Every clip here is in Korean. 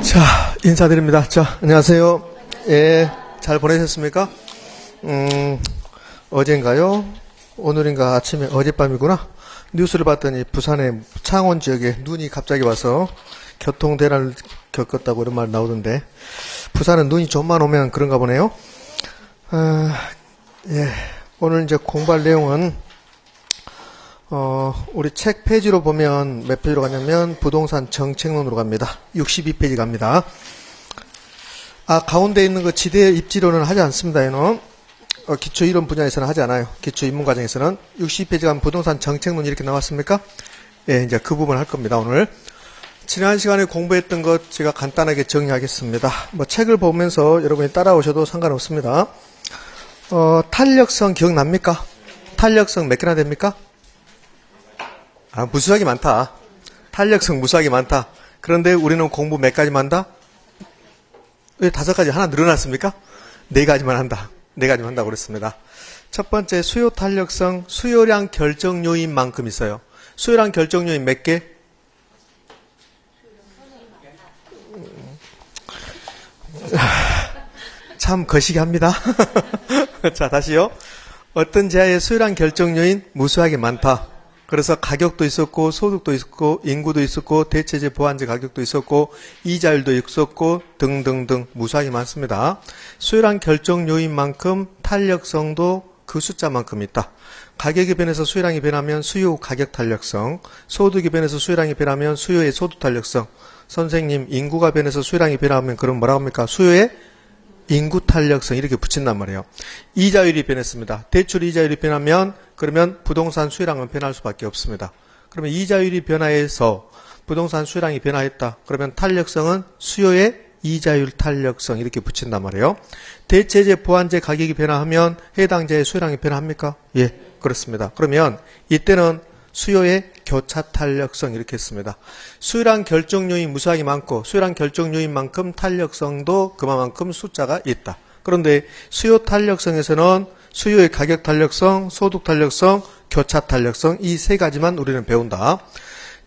자, 인사드립니다. 자, 안녕하세요. 예, 잘 보내셨습니까? 어젠가요? 오늘인가 아침에 어젯밤이구나. 뉴스를 봤더니 부산의 창원 지역에 눈이 갑자기 와서 교통대란을 겪었다고 이런 말 나오던데, 부산은 눈이 좀만 오면 그런가 보네요. 예, 오늘 이제 공부할 내용은 우리 책 페이지로 보면 몇 페이지로 가냐면 부동산 정책론으로 갑니다. 62페이지 갑니다. 가운데 있는 거 지대 입지론은 하지 않습니다. 얘는 기초 이론 분야에서는 하지 않아요. 기초 입문 과정에서는. 62페이지 가면 부동산 정책론 이렇게 나왔습니까? 예, 이제 그 부분 할 겁니다. 오늘 지난 시간에 공부했던 것 제가 간단하게 정리하겠습니다. 뭐 책을 보면서 여러분이 따라오셔도 상관없습니다. 탄력성 기억납니까? 탄력성 몇 개나 됩니까? 무수하게 많다. 탄력성 무수하게 많다. 그런데 우리는 공부 몇 가지만 한다? 왜 5가지 하나 늘어났습니까? 4가지만 한다. 4가지만 한다고 그랬습니다. 첫 번째, 수요 탄력성, 수요량 결정 요인만큼 있어요. 수요량 결정 요인 몇 개? 참 거시기 합니다. 자, 다시요. 어떤 지하의 수요량 결정 요인 무수하게 많다. 그래서 가격도 있었고, 소득도 있었고, 인구도 있었고, 대체재 보완제 가격도 있었고, 이자율도 있었고, 등등등 무수하게 많습니다. 수요량 결정 요인만큼 탄력성도 그 숫자만큼 있다. 가격이 변해서 수요량이 변하면 수요 가격 탄력성, 소득이 변해서 수요량이 변하면 수요의 소득 탄력성. 선생님, 인구가 변해서 수요량이 변하면 그럼 뭐라고 합니까? 수요의 인구 탄력성 이렇게 붙인단 말이에요. 이자율이 변했습니다. 대출 이자율이 변하면 그러면 부동산 수요량은 변할 수밖에 없습니다. 그러면 이자율이 변화해서 부동산 수요량이 변화했다. 그러면 탄력성은 수요의 이자율 탄력성 이렇게 붙인단 말이에요. 대체재 보완제 가격이 변화하면 해당 재의 수요량이 변화합니까? 예, 그렇습니다. 그러면 이때는 수요의 교차 탄력성 이렇게 했습니다. 수요량 결정 요인 무수하게 많고 수요량 결정 요인만큼 탄력성도 그만큼 숫자가 있다. 그런데 수요 탄력성에서는 수요의 가격 탄력성, 소득 탄력성, 교차 탄력성 이 3가지만 우리는 배운다.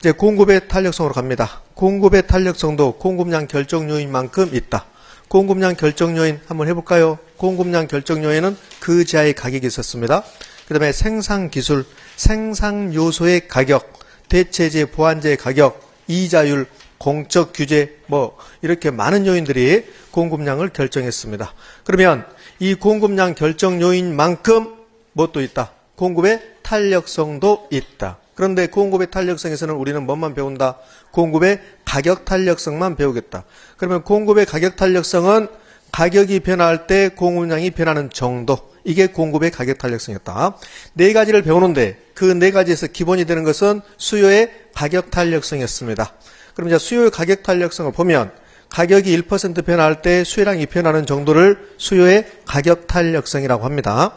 이제 공급의 탄력성으로 갑니다. 공급의 탄력성도 공급량 결정 요인만큼 있다. 공급량 결정 요인 한번 해볼까요? 공급량 결정 요인은 그 지하의 가격이 있었습니다. 그 다음에 생산기술, 생산요소의 가격, 대체재 보완제의 가격, 이자율, 공적 규제 뭐 이렇게 많은 요인들이 공급량을 결정했습니다. 그러면 이 공급량 결정 요인만큼 뭣도 있다? 공급의 탄력성도 있다. 그런데 공급의 탄력성에서는 우리는 뭐만 배운다? 공급의 가격 탄력성만 배우겠다. 그러면 공급의 가격 탄력성은 가격이 변화할 때 공급량이 변하는 정도. 이게 공급의 가격 탄력성이었다. 4가지를 배우는데 그 4가지에서 기본이 되는 것은 수요의 가격 탄력성이었습니다. 그럼 이제 수요의 가격 탄력성을 보면 가격이 1% 변화할 때 수요량이 변하는 정도를 수요의 가격 탄력성이라고 합니다.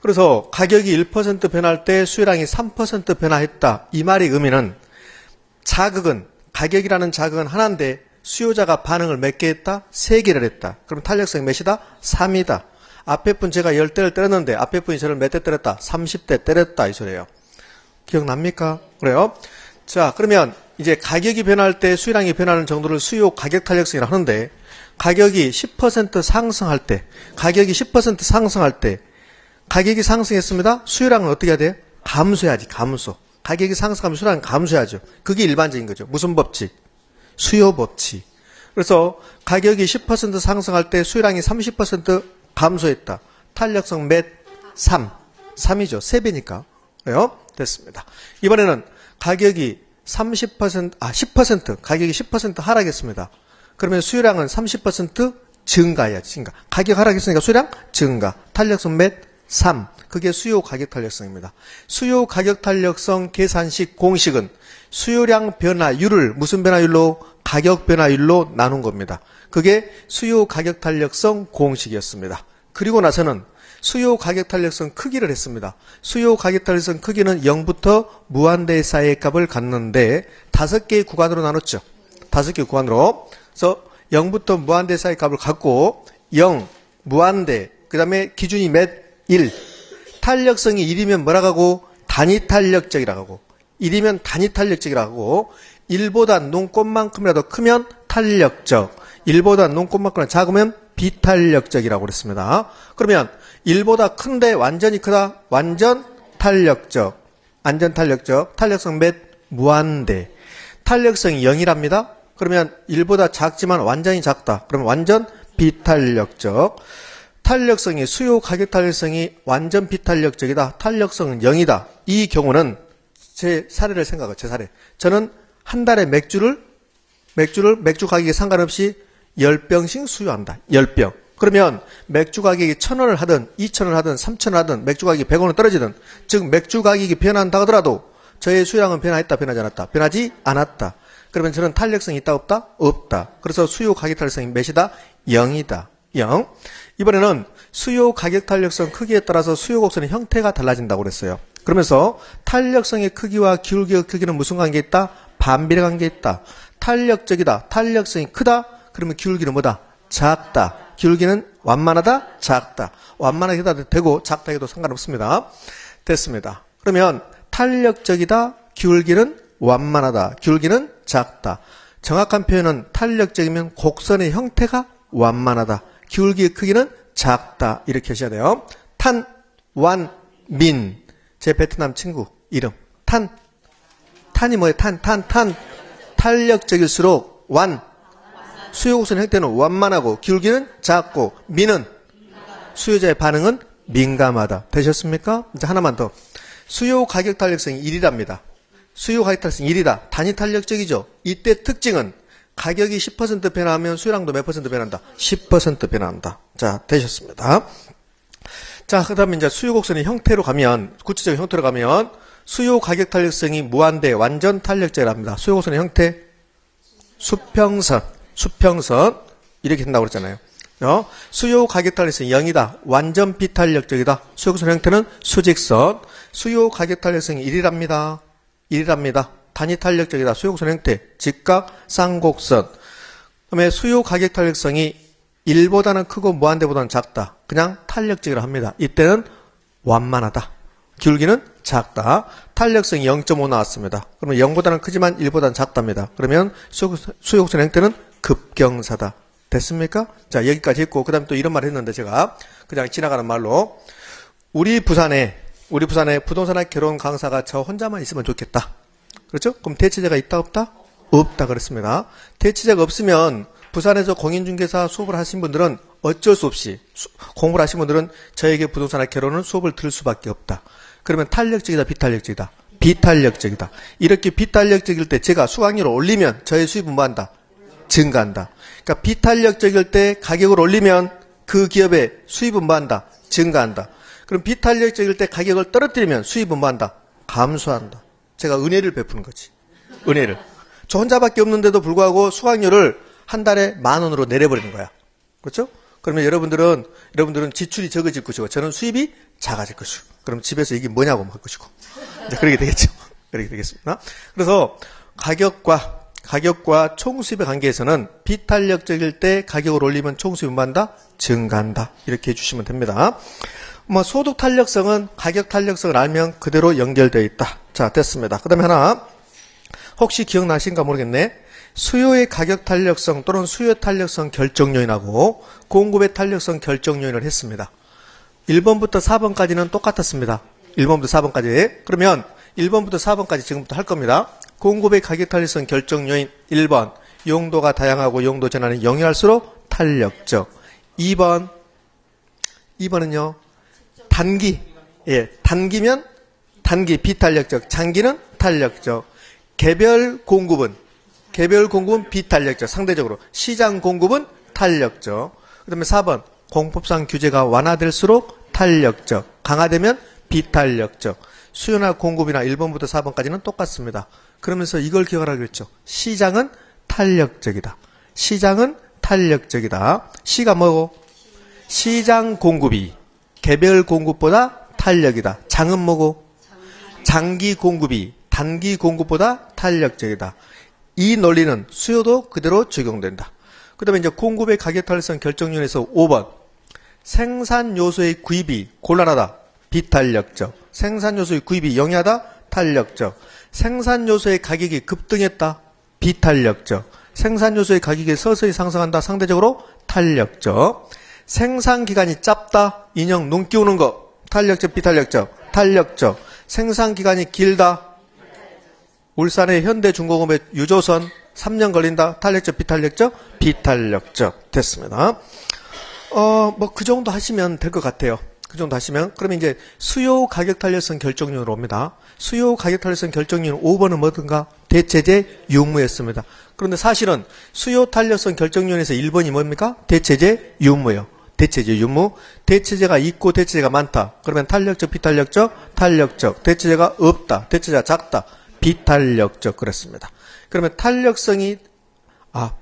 그래서 가격이 1% 변할 때 수요량이 3% 변화했다. 이 말의 의미는 자극은 가격이라는 자극은 하나인데 수요자가 반응을 몇 개 했다? 3개를 했다. 그럼 탄력성이 몇이다? 3이다. 앞에 분 제가 10대를 때렸는데 앞에 분이 저를 몇 대 때렸다? 30대 때렸다 이 소리예요. 기억납니까? 그래요? 자, 그러면 이제 가격이 변할 때 수요량이 변하는 정도를 수요 가격 탄력성이라고 하는데 가격이 10% 상승할 때 가격이 10% 상승할 때 가격이 상승했습니다. 수요량은 어떻게 해야 돼요? 감소해야지. 감소. 가격이 상승하면 수요량은 감소해야죠. 그게 일반적인 거죠. 무슨 법칙? 수요 법칙. 그래서 가격이 10% 상승할 때 수요량이 30% 감소했다. 탄력성 몇? 3. 3이죠. 3배니까. 그래요? 됐습니다. 이번에는 가격이 10% 가격이 10% 하락했습니다. 그러면 수요량은 30% 증가해야지. 증가. 가격 하락했으니까 수요량 증가. 탄력성 몇? 3. 그게 수요 가격 탄력성입니다. 수요 가격 탄력성 계산식 공식은 수요량 변화율을 무슨 변화율로? 가격 변화율로 나눈 겁니다. 그게 수요 가격 탄력성 공식이었습니다. 그리고 나서는 수요 가격 탄력성 크기를 했습니다. 수요 가격 탄력성 크기는 0부터 무한대 사이의 값을 갖는데 5개의 구간으로 나눴죠. 5개 구간으로. 그래서 0부터 무한대 사이의 값을 갖고 0, 무한대, 그 다음에 기준이 몇? 1. 탄력성이 1이면 뭐라고 하고? 단위 탄력적이라고 하고 1이면 단위 탄력적이라고 하고 1보다 눈꽃만큼이라도 크면 탄력적. 1보다 눈꼽만큼 작으면 비탄력적이라고 그랬습니다. 그러면 1보다 큰데 완전히 크다. 완전 탄력적. 완전 탄력적. 탄력성 몇? 무한대. 탄력성이 0이랍니다. 그러면 1보다 작지만 완전히 작다. 그러면 완전 비탄력적. 탄력성이 수요 가격 탄력성이 완전 비탄력적이다. 탄력성은 0이다. 이 경우는 제 사례를 생각해요. 제 사례. 저는 한 달에 맥주 가격에 상관없이 10병씩 수요한다. 10병. 그러면 맥주 가격이 1,000원을 하든 2,000원을 하든 3,000원을 하든 맥주 가격이 100원을 떨어지든 즉 맥주 가격이 변한다 하더라도 저의 수요량은 변화했다 변하지 않았다. 변하지 않았다. 그러면 저는 탄력성이 있다 없다? 없다. 그래서 수요 가격 탄력성이 몇이다? 0이다. 0. 이번에는 수요 가격 탄력성 크기에 따라서 수요 곡선의 형태가 달라진다고 그랬어요. 그러면서 탄력성의 크기와 기울기의 크기는 무슨 관계에 있다? 반비례 관계에 있다. 탄력적이다. 탄력성이 크다. 그러면 기울기는 뭐다? 작다. 기울기는 완만하다? 작다. 완만하게 해도 되고 작다 해도 상관없습니다. 됐습니다. 그러면 탄력적이다. 기울기는 완만하다. 기울기는 작다. 정확한 표현은 탄력적이면 곡선의 형태가 완만하다. 기울기의 크기는 작다. 이렇게 하셔야 돼요. 탄, 완, 민. 제 베트남 친구 이름. 탄이 뭐예요? 탄. 탄력적일수록 완. 수요곡선 형태는 완만하고 기울기는 작고 민은 수요자의 반응은 민감하다. 되셨습니까? 이제 하나만 더. 수요 가격 탄력성이 1이랍니다. 수요 가격 탄력성이 1이다. 단위 탄력적이죠. 이때 특징은 가격이 10% 변화하면 수요량도 몇 퍼센트 변한다? 10% 변한다. 자, 되셨습니다. 자, 그 다음에 이제 수요 곡선의 형태로 가면, 구체적인 형태로 가면, 수요 가격 탄력성이 무한대 완전 탄력적이랍니다. 수요 곡선의 형태, 수평선, 이렇게 된다고 그랬잖아요. 수요 가격 탄력성이 0이다. 완전 비탄력적이다. 수요 곡선 형태는 수직선, 수요 가격 탄력성이 1이랍니다. 단위 탄력적이다. 수요 곡선 형태, 직각, 쌍곡선. 그다음에 수요 가격 탄력성이 1보다는 크고 무한대보다는 작다. 그냥 탄력적이라 합니다. 이때는 완만하다. 기울기는 작다. 탄력성이 0.5 나왔습니다. 그러면 0보다는 크지만 1보다는 작답니다. 그러면 수요 곡선 형태는 급경사다. 됐습니까? 자, 여기까지 했고, 그 다음에 또 이런 말 했는데 제가 그냥 지나가는 말로 우리 부산에 부동산학 결혼 강사가 저 혼자만 있으면 좋겠다. 그렇죠? 그럼 대체제가 있다 없다? 없다 그랬습니다. 대체제가 없으면 부산에서 공인중개사 수업을 하신 분들은 어쩔 수 없이 공부를 하신 분들은 저에게 부동산학 결혼은 수업을 들을 수밖에 없다. 그러면 탄력적이다 비탄력적이다? 비탄력적이다. 이렇게 비탄력적일 때 제가 수강료를 올리면 저의 수입은 뭐한다? 증가한다. 그러니까 비탄력적일 때 가격을 올리면 그 기업의 수입은 뭐한다? 증가한다. 그럼 비탄력적일 때 가격을 떨어뜨리면 수입은 뭐한다? 감소한다. 제가 은혜를 베푸는 거지. 은혜를. 저 혼자밖에 없는데도 불구하고 수강료를 한 달에 10,000원으로 내려버리는 거야. 그렇죠? 그러면 여러분들은 지출이 적어질 것이고 저는 수입이 작아질 것이고 그럼 집에서 이게 뭐냐고 할 것이고 이제 그렇게 되겠죠. 그렇게 되겠습니다. 그래서 가격과 총수입의 관계에서는 비탄력적일 때 가격을 올리면 총수입은 뭐한다? 증가한다. 이렇게 해주시면 됩니다. 소득 탄력성은 가격 탄력성을 알면 그대로 연결되어 있다. 자, 됐습니다. 그 다음에 하나 혹시 기억나신가 모르겠네. 수요의 가격 탄력성 또는 수요 탄력성 결정 요인하고 공급의 탄력성 결정 요인을 했습니다. 1번부터 4번까지는 똑같았습니다. 1번부터 4번까지. 그러면 1번부터 4번까지 지금부터 할 겁니다. 공급의 가격 탄력성 결정 요인 1번 용도가 다양하고 용도 전환이 영위할수록 탄력적. 2번은요. 단기면 단기 비탄력적, 장기는 탄력적. 개별 공급은 비탄력적, 상대적으로. 시장 공급은 탄력적. 그 다음에 4번, 공법상 규제가 완화될수록 탄력적, 강화되면 비탄력적. 수요나 공급이나 1번부터 4번까지는 똑같습니다. 그러면서 이걸 기억하라고 했죠. 시장은 탄력적이다. 시장은 탄력적이다. 시가 뭐고? 시장 공급이 개별 공급보다 탄력이다. 장은 뭐고? 장기 공급이 단기 공급보다 탄력적이다. 이 논리는 수요도 그대로 적용된다. 그 다음에 이제 공급의 가격 탄력성 결정요인에서 5번. 생산 요소의 구입이 곤란하다. 비탄력적. 생산 요소의 구입이 영위하다. 탄력적. 생산 요소의 가격이 급등했다. 비탄력적. 생산 요소의 가격이 서서히 상승한다. 상대적으로 탄력적. 생산 기간이 짧다. 인형 눈 끼우는 거. 탄력적, 비탄력적. 탄력적. 생산 기간이 길다. 울산의 현대중공업의 유조선 3년 걸린다. 탄력적, 비탄력적. 비탄력적. 됐습니다. 뭐 그 정도 하시면 될 것 같아요. 그 정도 하시면. 그러면 이제 수요 가격 탄력성 결정률로 옵니다. 수요 가격 탄력성 결정률 5번은 뭐든가? 대체제 유무였습니다. 그런데 사실은 수요 탄력성 결정률에서 1번이 뭡니까? 대체제 유무예요. 대체제 유무. 대체제가 있고 대체제가 많다. 그러면 탄력적, 비탄력적, 탄력적. 대체제가 없다. 대체제가 작다. 비탄력적. 그렇습니다. 그러면 탄력성이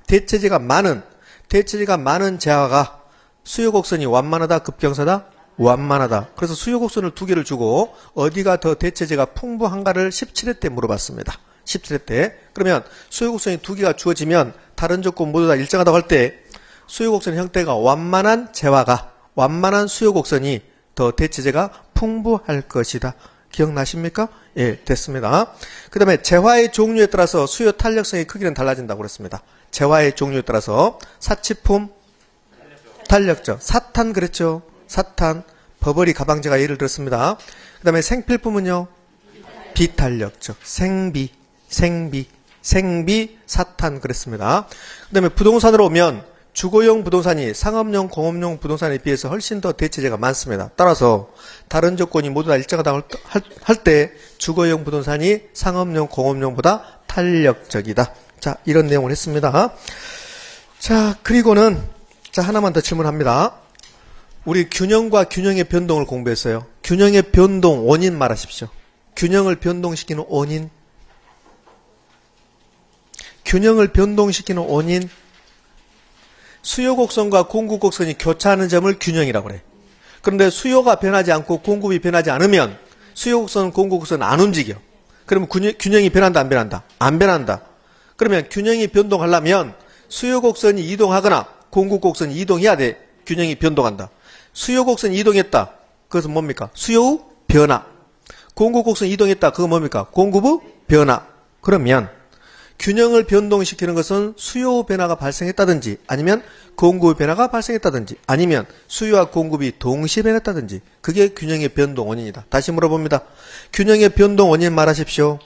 대체제가 많은 재화가 수요 곡선이 완만하다, 급경사다? 완만하다. 그래서 수요 곡선을 두 개를 주고 어디가 더 대체제가 풍부한가를 17회 때 물어봤습니다. 17회 때. 그러면 수요 곡선이 두 개가 주어지면 다른 조건 모두 다 일정하다고 할 때 수요 곡선 형태가 완만한 재화가 완만한 수요 곡선이 더 대체제가 풍부할 것이다. 기억나십니까? 예, 됐습니다. 그 다음에 재화의 종류에 따라서 수요 탄력성의 크기는 달라진다고 그랬습니다. 재화의 종류에 따라서 사치품 탄력적. 사탄 그랬죠? 사탄, 버버리 가방제가 예를 들었습니다. 그 다음에 생필품은요? 비탄력적. 생비, 사탄 그랬습니다. 그 다음에 부동산으로 오면 주거용 부동산이 상업용, 공업용 부동산에 비해서 훨씬 더 대체제가 많습니다. 따라서 다른 조건이 모두 다 일정하다고 할 때 주거용 부동산이 상업용, 공업용보다 탄력적이다. 자, 이런 내용을 했습니다. 자, 그리고는 하나만 더 질문합니다. 우리 균형과 균형의 변동을 공부했어요. 균형의 변동 원인 말하십시오. 균형을 변동시키는 원인. 균형을 변동시키는 원인. 수요 곡선과 공급 곡선이 교차하는 점을 균형이라고 그래. 그런데 수요가 변하지 않고 공급이 변하지 않으면 수요 곡선, 공급 곡선 안 움직여. 그러면 균형이 변한다, 안 변한다? 안 변한다. 그러면 균형이 변동하려면 수요 곡선이 이동하거나 공급 곡선이 이동해야 돼. 균형이 변동한다. 수요 곡선이 이동했다. 그것은 뭡니까? 수요의 변화. 공급 곡선이 이동했다. 그건 뭡니까? 공급의 변화. 그러면 균형을 변동시키는 것은 수요 변화가 발생했다든지 아니면 공급의 변화가 발생했다든지 아니면 수요와 공급이 동시에 변했다든지 그게 균형의 변동 원인이다. 다시 물어봅니다. 균형의 변동 원인 말하십시오.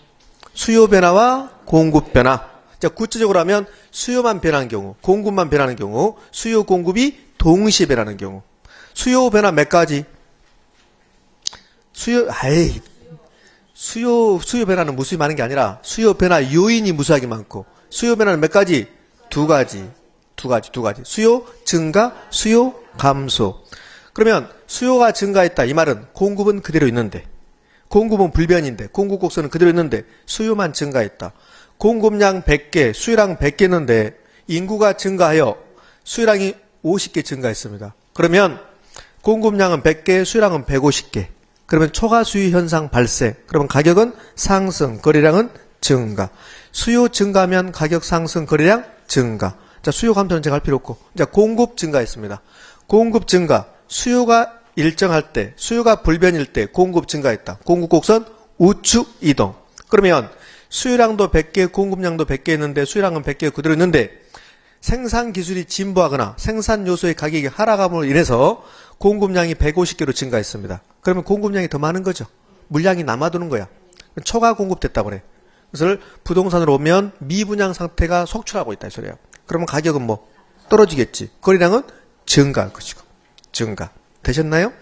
수요 변화와 공급 변화. 자, 구체적으로 하면 수요만 변하는 경우, 공급만 변하는 경우, 수요 공급이 동시에 변하는 경우. 수요 변화 몇 가지? 수요 변화는 무수히 많은 게 아니라 수요 변화 요인이 무수하게 많고 수요 변화는 몇 가지? 두 가지. 수요 증가, 수요 감소. 그러면 수요가 증가했다. 이 말은 공급은 그대로 있는데 공급은 불변인데 공급 곡선은 그대로 있는데 수요만 증가했다. 공급량 100개, 수요량 100개 있는데 인구가 증가하여 수요량이 50개 증가했습니다. 그러면 공급량은 100개, 수요량은 150개. 그러면 초과 수요 현상 발생. 그러면 가격은 상승, 거래량은 증가. 수요 증가하면 가격 상승, 거래량 증가. 자, 수요 감소는 제가 할 필요 없고. 자, 공급 증가했습니다. 공급 증가. 수요가 일정할 때, 수요가 불변일 때 공급 증가했다. 공급 곡선 우측 이동. 그러면 수요량도 100개, 공급량도 100개 있는데 수요량은 100개 그대로 있는데 생산 기술이 진보하거나 생산 요소의 가격이 하락함으로 인해서 공급량이 150개로 증가했습니다. 그러면 공급량이 더 많은 거죠. 물량이 남아도는 거야. 초과 공급됐다고 그래. 그래서 부동산으로 오면 미분양 상태가 속출하고 있다 이 소리야. 그러면 가격은 뭐 떨어지겠지. 거래량은 증가할 것이고. 증가. 되셨나요?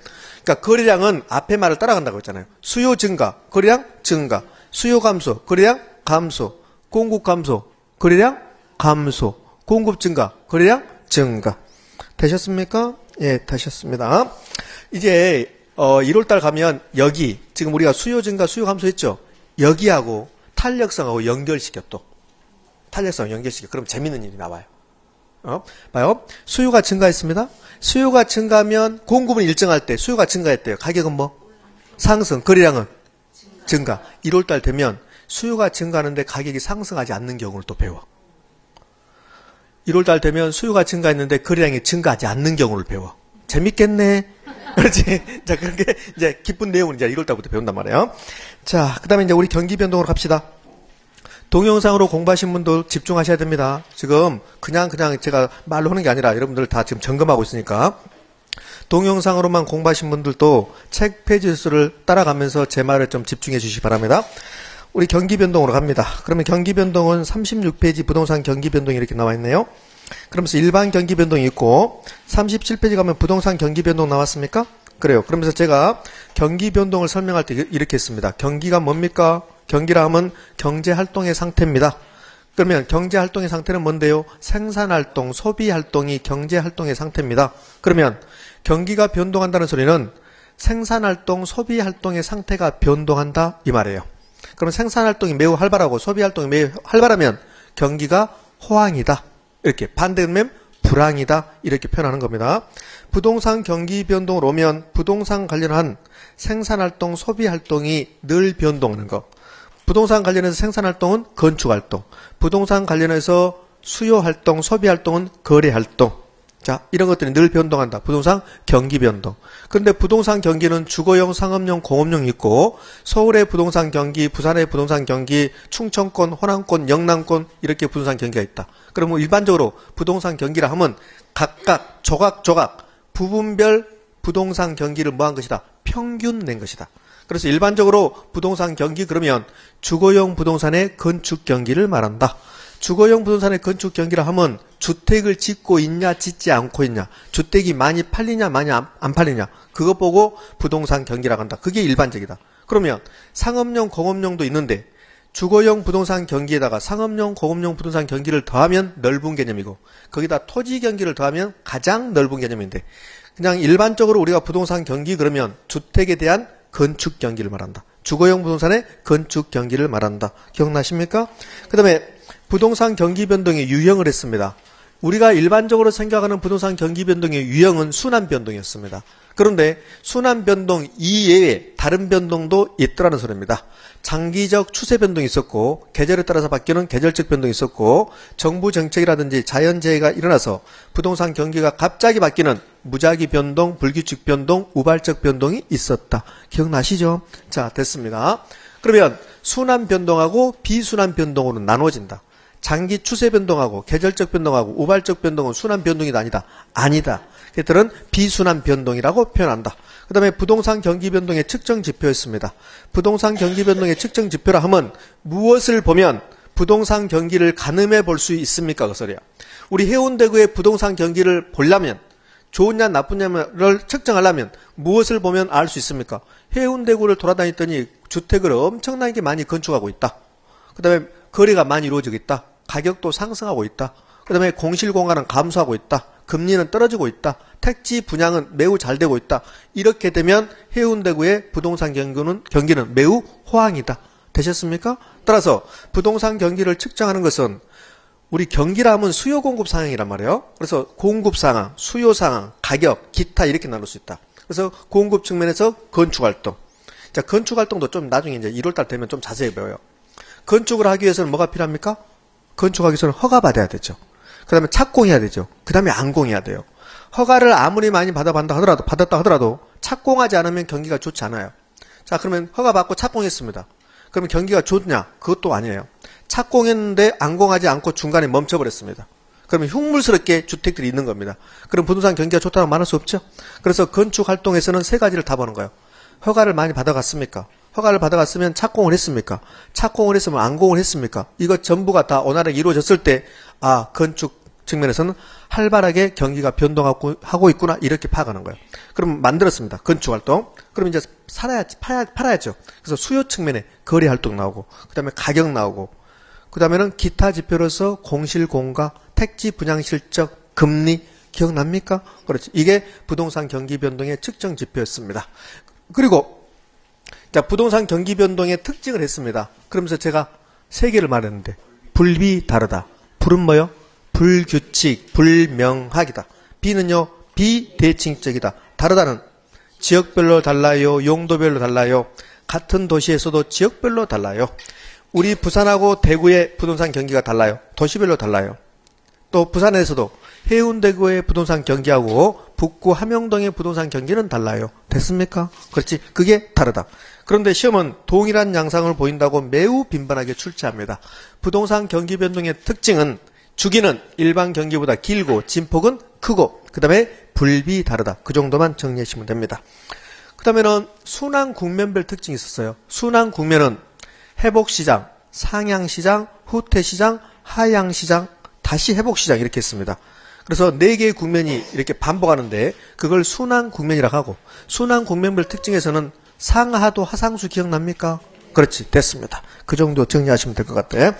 그러니까 거래량은 앞에 말을 따라간다고 했잖아요. 수요 증가, 거래량 증가. 수요 감소, 거래량 감소. 공급 감소, 거래량 감소. 공급 증가, 거래량 증가. 되셨습니까? 예, 되셨습니다. 이제 1월달 가면 여기 지금 우리가 수요 증가, 수요 감소 했죠? 여기하고 탄력성하고 연결시켜 또. 탄력성 연결시켜. 그럼 재밌는 일이 나와요. 봐요. 수요가 증가했습니다. 수요가 증가하면 공급은 일정할 때 수요가 증가했대요. 가격은 뭐? 상승, 거래량은 증가. 1월달 되면 수요가 증가하는데 가격이 상승하지 않는 경우를 또 배워. 1월달 되면 수요가 증가했는데 거래량이 증가하지 않는 경우를 배워. 재밌겠네. 그렇지? 자, 그렇게 이제 기쁜 내용은 이제 1월달부터 배운단 말이에요. 자, 그 다음에 이제 우리 경기 변동으로 갑시다. 동영상으로 공부하신 분들 집중하셔야 됩니다. 지금 그냥 제가 말로 하는 게 아니라 여러분들 다 지금 점검하고 있으니까 동영상으로만 공부하신 분들도 책 페이지 수를 따라가면서 제 말을 좀 집중해 주시기 바랍니다. 우리 경기 변동으로 갑니다. 그러면 경기 변동은 36페이지 부동산 경기 변동이 이렇게 나와 있네요. 그러면서 일반 경기 변동이 있고 37페이지 가면 부동산 경기 변동 나왔습니까? 그래요. 그러면서 제가 경기 변동을 설명할 때 이렇게 했습니다. 경기가 뭡니까? 경기라 하면 경제활동의 상태입니다. 그러면 경제활동의 상태는 뭔데요? 생산활동, 소비활동이 경제활동의 상태입니다. 그러면 경기가 변동한다는 소리는 생산활동, 소비활동의 상태가 변동한다 이 말이에요. 그럼 생산활동이 매우 활발하고 소비활동이 매우 활발하면 경기가 호황이다. 이렇게 반대면 불황이다. 이렇게 표현하는 겁니다. 부동산 경기 변동으로 오면 부동산 관련한 생산활동, 소비활동이 늘 변동하는 것. 부동산 관련해서 생산활동은 건축활동, 부동산 관련해서 수요활동, 소비활동은 거래활동. 자, 이런 것들이 늘 변동한다. 부동산 경기 변동. 그런데 부동산 경기는 주거용, 상업용, 공업용이 있고 서울의 부동산 경기, 부산의 부동산 경기, 충청권, 호남권, 영남권 이렇게 부동산 경기가 있다. 그러면 일반적으로 부동산 경기라 하면 각각 조각조각 부분별 부동산 경기를 뭐한 것이다? 평균 낸 것이다. 그래서 일반적으로 부동산 경기 그러면 주거용 부동산의 건축 경기를 말한다. 주거용 부동산의 건축 경기라 하면 주택을 짓고 있냐 짓지 않고 있냐, 주택이 많이 팔리냐 많이 안 팔리냐 그것 보고 부동산 경기라고 한다. 그게 일반적이다. 그러면 상업용 공업용도 있는데 주거용 부동산 경기에다가 상업용 공업용 부동산 경기를 더하면 넓은 개념이고 거기다 토지 경기를 더하면 가장 넓은 개념인데 그냥 일반적으로 우리가 부동산 경기 그러면 주택에 대한 건축 경기를 말한다. 주거용 부동산의 건축 경기를 말한다. 기억나십니까? 그 다음에 부동산 경기 변동의 유형을 했습니다. 우리가 일반적으로 생각하는 부동산 경기 변동의 유형은 순환 변동이었습니다. 그런데 순환 변동 이외에 다른 변동도 있더라는 소리입니다. 장기적 추세 변동이 있었고 계절에 따라서 바뀌는 계절적 변동이 있었고 정부 정책이라든지 자연재해가 일어나서 부동산 경기가 갑자기 바뀌는 무작위 변동, 불규칙 변동, 우발적 변동이 있었다. 기억나시죠? 자, 됐습니다. 그러면 순환 변동하고 비순환 변동으로 나눠진다. 장기 추세 변동하고 계절적 변동하고 우발적 변동은 순환 변동이 아니다. 아니다. 그들은 비순환 변동이라고 표현한다. 그 다음에 부동산 경기 변동의 측정 지표였습니다. 부동산 경기 변동의 측정 지표라 하면 무엇을 보면 부동산 경기를 가늠해 볼 수 있습니까? 그 소리야. 우리 해운대구의 부동산 경기를 보려면 좋으냐 나쁘냐를 측정하려면 무엇을 보면 알 수 있습니까? 해운대구를 돌아다녔더니 주택을 엄청나게 많이 건축하고 있다. 그 다음에 거래가 많이 이루어지고 있다. 가격도 상승하고 있다. 그 다음에 공실공간은 감소하고 있다. 금리는 떨어지고 있다. 택지 분양은 매우 잘 되고 있다. 이렇게 되면 해운대구의 부동산 경기는 매우 호황이다. 되셨습니까? 따라서 부동산 경기를 측정하는 것은 우리 경기라 하면 수요 공급 상황이란 말이에요. 그래서 공급 상황, 수요 상황, 가격, 기타 이렇게 나눌 수 있다. 그래서 공급 측면에서 건축 활동. 자, 건축 활동도 좀 나중에 이제 1월달 되면 좀 자세히 배워요. 건축을 하기 위해서는 뭐가 필요합니까? 건축하기 위해서는 허가 받아야 되죠. 그 다음에 착공해야 되죠. 그 다음에 안공해야 돼요. 허가를 아무리 많이 받았다 하더라도 착공하지 않으면 경기가 좋지 않아요. 자, 그러면 허가 받고 착공했습니다. 그러면 경기가 좋냐? 그것도 아니에요. 착공했는데 안공하지 않고 중간에 멈춰버렸습니다. 그러면 흉물스럽게 주택들이 있는 겁니다. 그럼 부동산 경기가 좋다고 말할 수 없죠. 그래서 건축 활동에서는 세 가지를 다 보는 거예요. 허가를 많이 받아갔습니까? 허가를 받아갔으면 착공을 했습니까? 착공을 했으면 안공을 했습니까? 이것 전부가 다 원활하게 이루어졌을 때 건축 측면에서는 활발하게 경기가 변동하고 있구나 이렇게 파악하는 거예요. 그럼 만들었습니다. 건축활동. 그럼 이제 팔아야죠. 그래서 수요 측면에 거래활동 나오고 그 다음에 가격 나오고 그 다음에는 기타 지표로서 공실공가, 택지 분양실적, 금리 기억납니까? 그렇죠. 이게 부동산 경기 변동의 측정 지표였습니다. 그리고 자, 부동산 경기 변동의 특징을 했습니다. 그러면서 제가 세 개를 말했는데 불비 다르다. 불은 뭐요? 불규칙, 불명확이다. 비는요, 비대칭적이다. 다르다는 지역별로 달라요. 용도별로 달라요. 같은 도시에서도 지역별로 달라요. 우리 부산하고 대구의 부동산 경기가 달라요. 도시별로 달라요. 또 부산에서도 해운대구의 부동산 경기하고 북구 함영동의 부동산 경기는 달라요. 됐습니까? 그렇지. 그게 다르다. 그런데 시험은 동일한 양상을 보인다고 매우 빈번하게 출제합니다. 부동산 경기 변동의 특징은 주기는 일반 경기보다 길고 진폭은 크고 그 다음에 불비 다르다. 그 정도만 정리하시면 됩니다. 그 다음에는 순환 국면별 특징이 있었어요. 순환 국면은 회복시장, 상향시장, 후퇴시장, 하향시장, 다시 회복시장 이렇게 했습니다. 그래서 4개의 국면이 이렇게 반복하는데 그걸 순환 국면이라고 하고 순환 국면별 특징에서는 상하도 하상수 기억납니까? 그렇지. 됐습니다. 그 정도 정리하시면 될 것 같아요.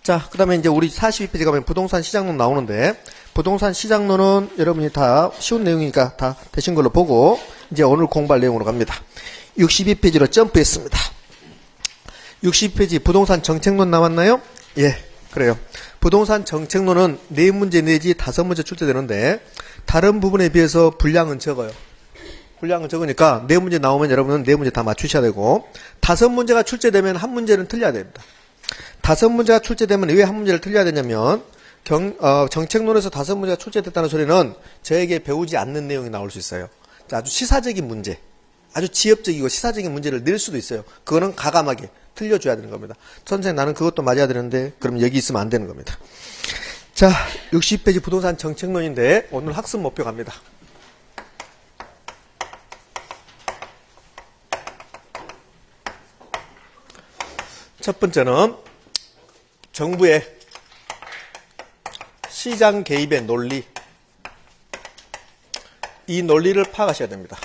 자, 그 다음에 이제 우리 42페이지 가면 부동산 시장론 나오는데 부동산 시장론은 여러분이 다 쉬운 내용이니까 다 되신 걸로 보고 이제 오늘 공부할 내용으로 갑니다. 62페이지로 점프했습니다. 62페이지 부동산 정책론 나왔나요? 예, 그래요. 부동산 정책론은 4문제 내지 5문제 출제되는데 다른 부분에 비해서 분량은 적어요. 분량은 적으니까 4문제 나오면 여러분은 4문제 다 맞추셔야 되고 5문제가 출제되면 1문제는 틀려야 됩니다. 5문제가 출제되면 왜 1문제를 틀려야 되냐면 정책론에서 5문제가 출제됐다는 소리는 저에게 배우지 않는 내용이 나올 수 있어요. 아주 시사적인 문제, 아주 지엽적이고 시사적인 문제를 낼 수도 있어요. 그거는 가감하게 틀려줘야 되는 겁니다. 선생님 나는 그것도 맞아야 되는데 그럼 여기 있으면 안 되는 겁니다. 자, 60페이지 부동산 정책론인데 오늘 학습 목표 갑니다. 첫 번째는 정부의 시장 개입의 논리, 이 논리를 파악하셔야 됩니다.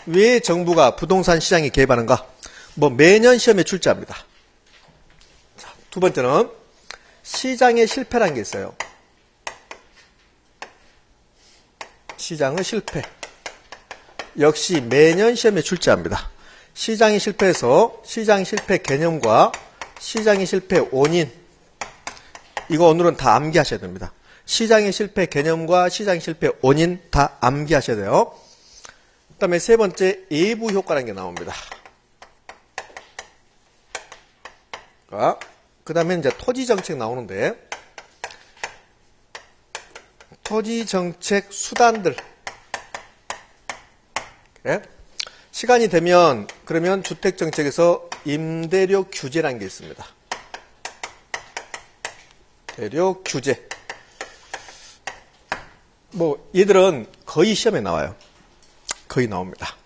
왜 정부가 부동산 시장에 개입하는가? 매년 시험에 출제합니다. 자, 두 번째는 시장의 실패라는 게 있어요. 시장의 실패. 역시 매년 시험에 출제합니다. 시장이 실패해서 시장 실패 개념과 시장의 실패 원인, 이거 오늘은 다 암기하셔야 됩니다. 시장의 실패 개념과 시장의 실패 원인 다 암기하셔야 돼요. 그 다음에 세 번째 예부 효과라는 게 나옵니다. 그 다음에 이제 토지 정책 나오는데 토지 정책 수단들. 그래? 시간이 되면 그러면 주택 정책에서 임대료 규제라는 게 있습니다. 임대료 규제. 얘들은 거의 시험에 나와요. 거의 나옵니다.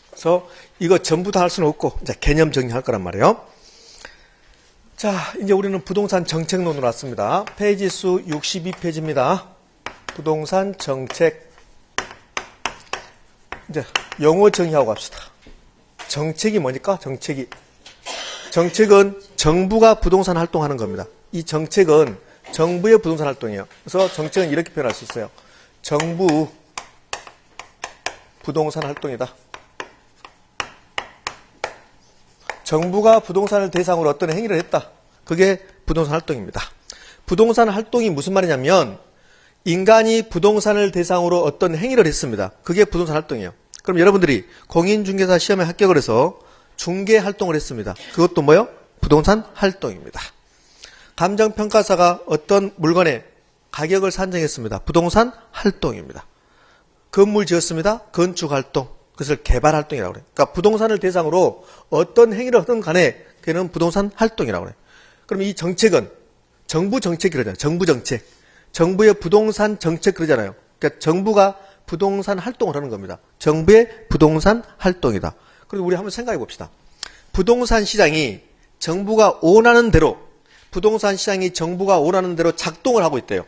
그래서 이거 전부 다 할 수는 없고 이제 개념 정리할 거란 말이에요. 자, 이제 우리는 부동산 정책론으로 왔습니다. 페이지 수 62페이지입니다. 부동산 정책. 이제 영어 정의하고 갑시다. 정책이 뭐니까? 정책은 정부가 부동산 활동하는 겁니다. 이 정책은 정부의 부동산 활동이에요. 그래서 정책은 이렇게 표현할 수 있어요. 정부 부동산 활동이다. 정부가 부동산을 대상으로 어떤 행위를 했다. 그게 부동산 활동입니다. 부동산 활동이 무슨 말이냐면 인간이 부동산을 대상으로 어떤 행위를 했습니다. 그게 부동산 활동이에요. 그럼 여러분들이 공인중개사 시험에 합격을 해서 중개 활동을 했습니다. 그것도 뭐요? 부동산 활동입니다. 감정평가사가 어떤 물건의 가격을 산정했습니다. 부동산 활동입니다. 건물 지었습니다. 건축활동. 그것을 개발활동이라고 그래요. 그러니까 부동산을 대상으로 어떤 행위를 하든 간에 그는 부동산 활동이라고 그래요. 그럼 이 정책은 정부 정책 그러잖아요. 정부 정책. 정부의 부동산 정책 그러잖아요. 그러니까 정부가 부동산 활동을 하는 겁니다. 정부의 부동산 활동이다. 그리고 우리 한번 생각해 봅시다. 부동산 시장이 정부가 원하는 대로 작동을 하고 있대요.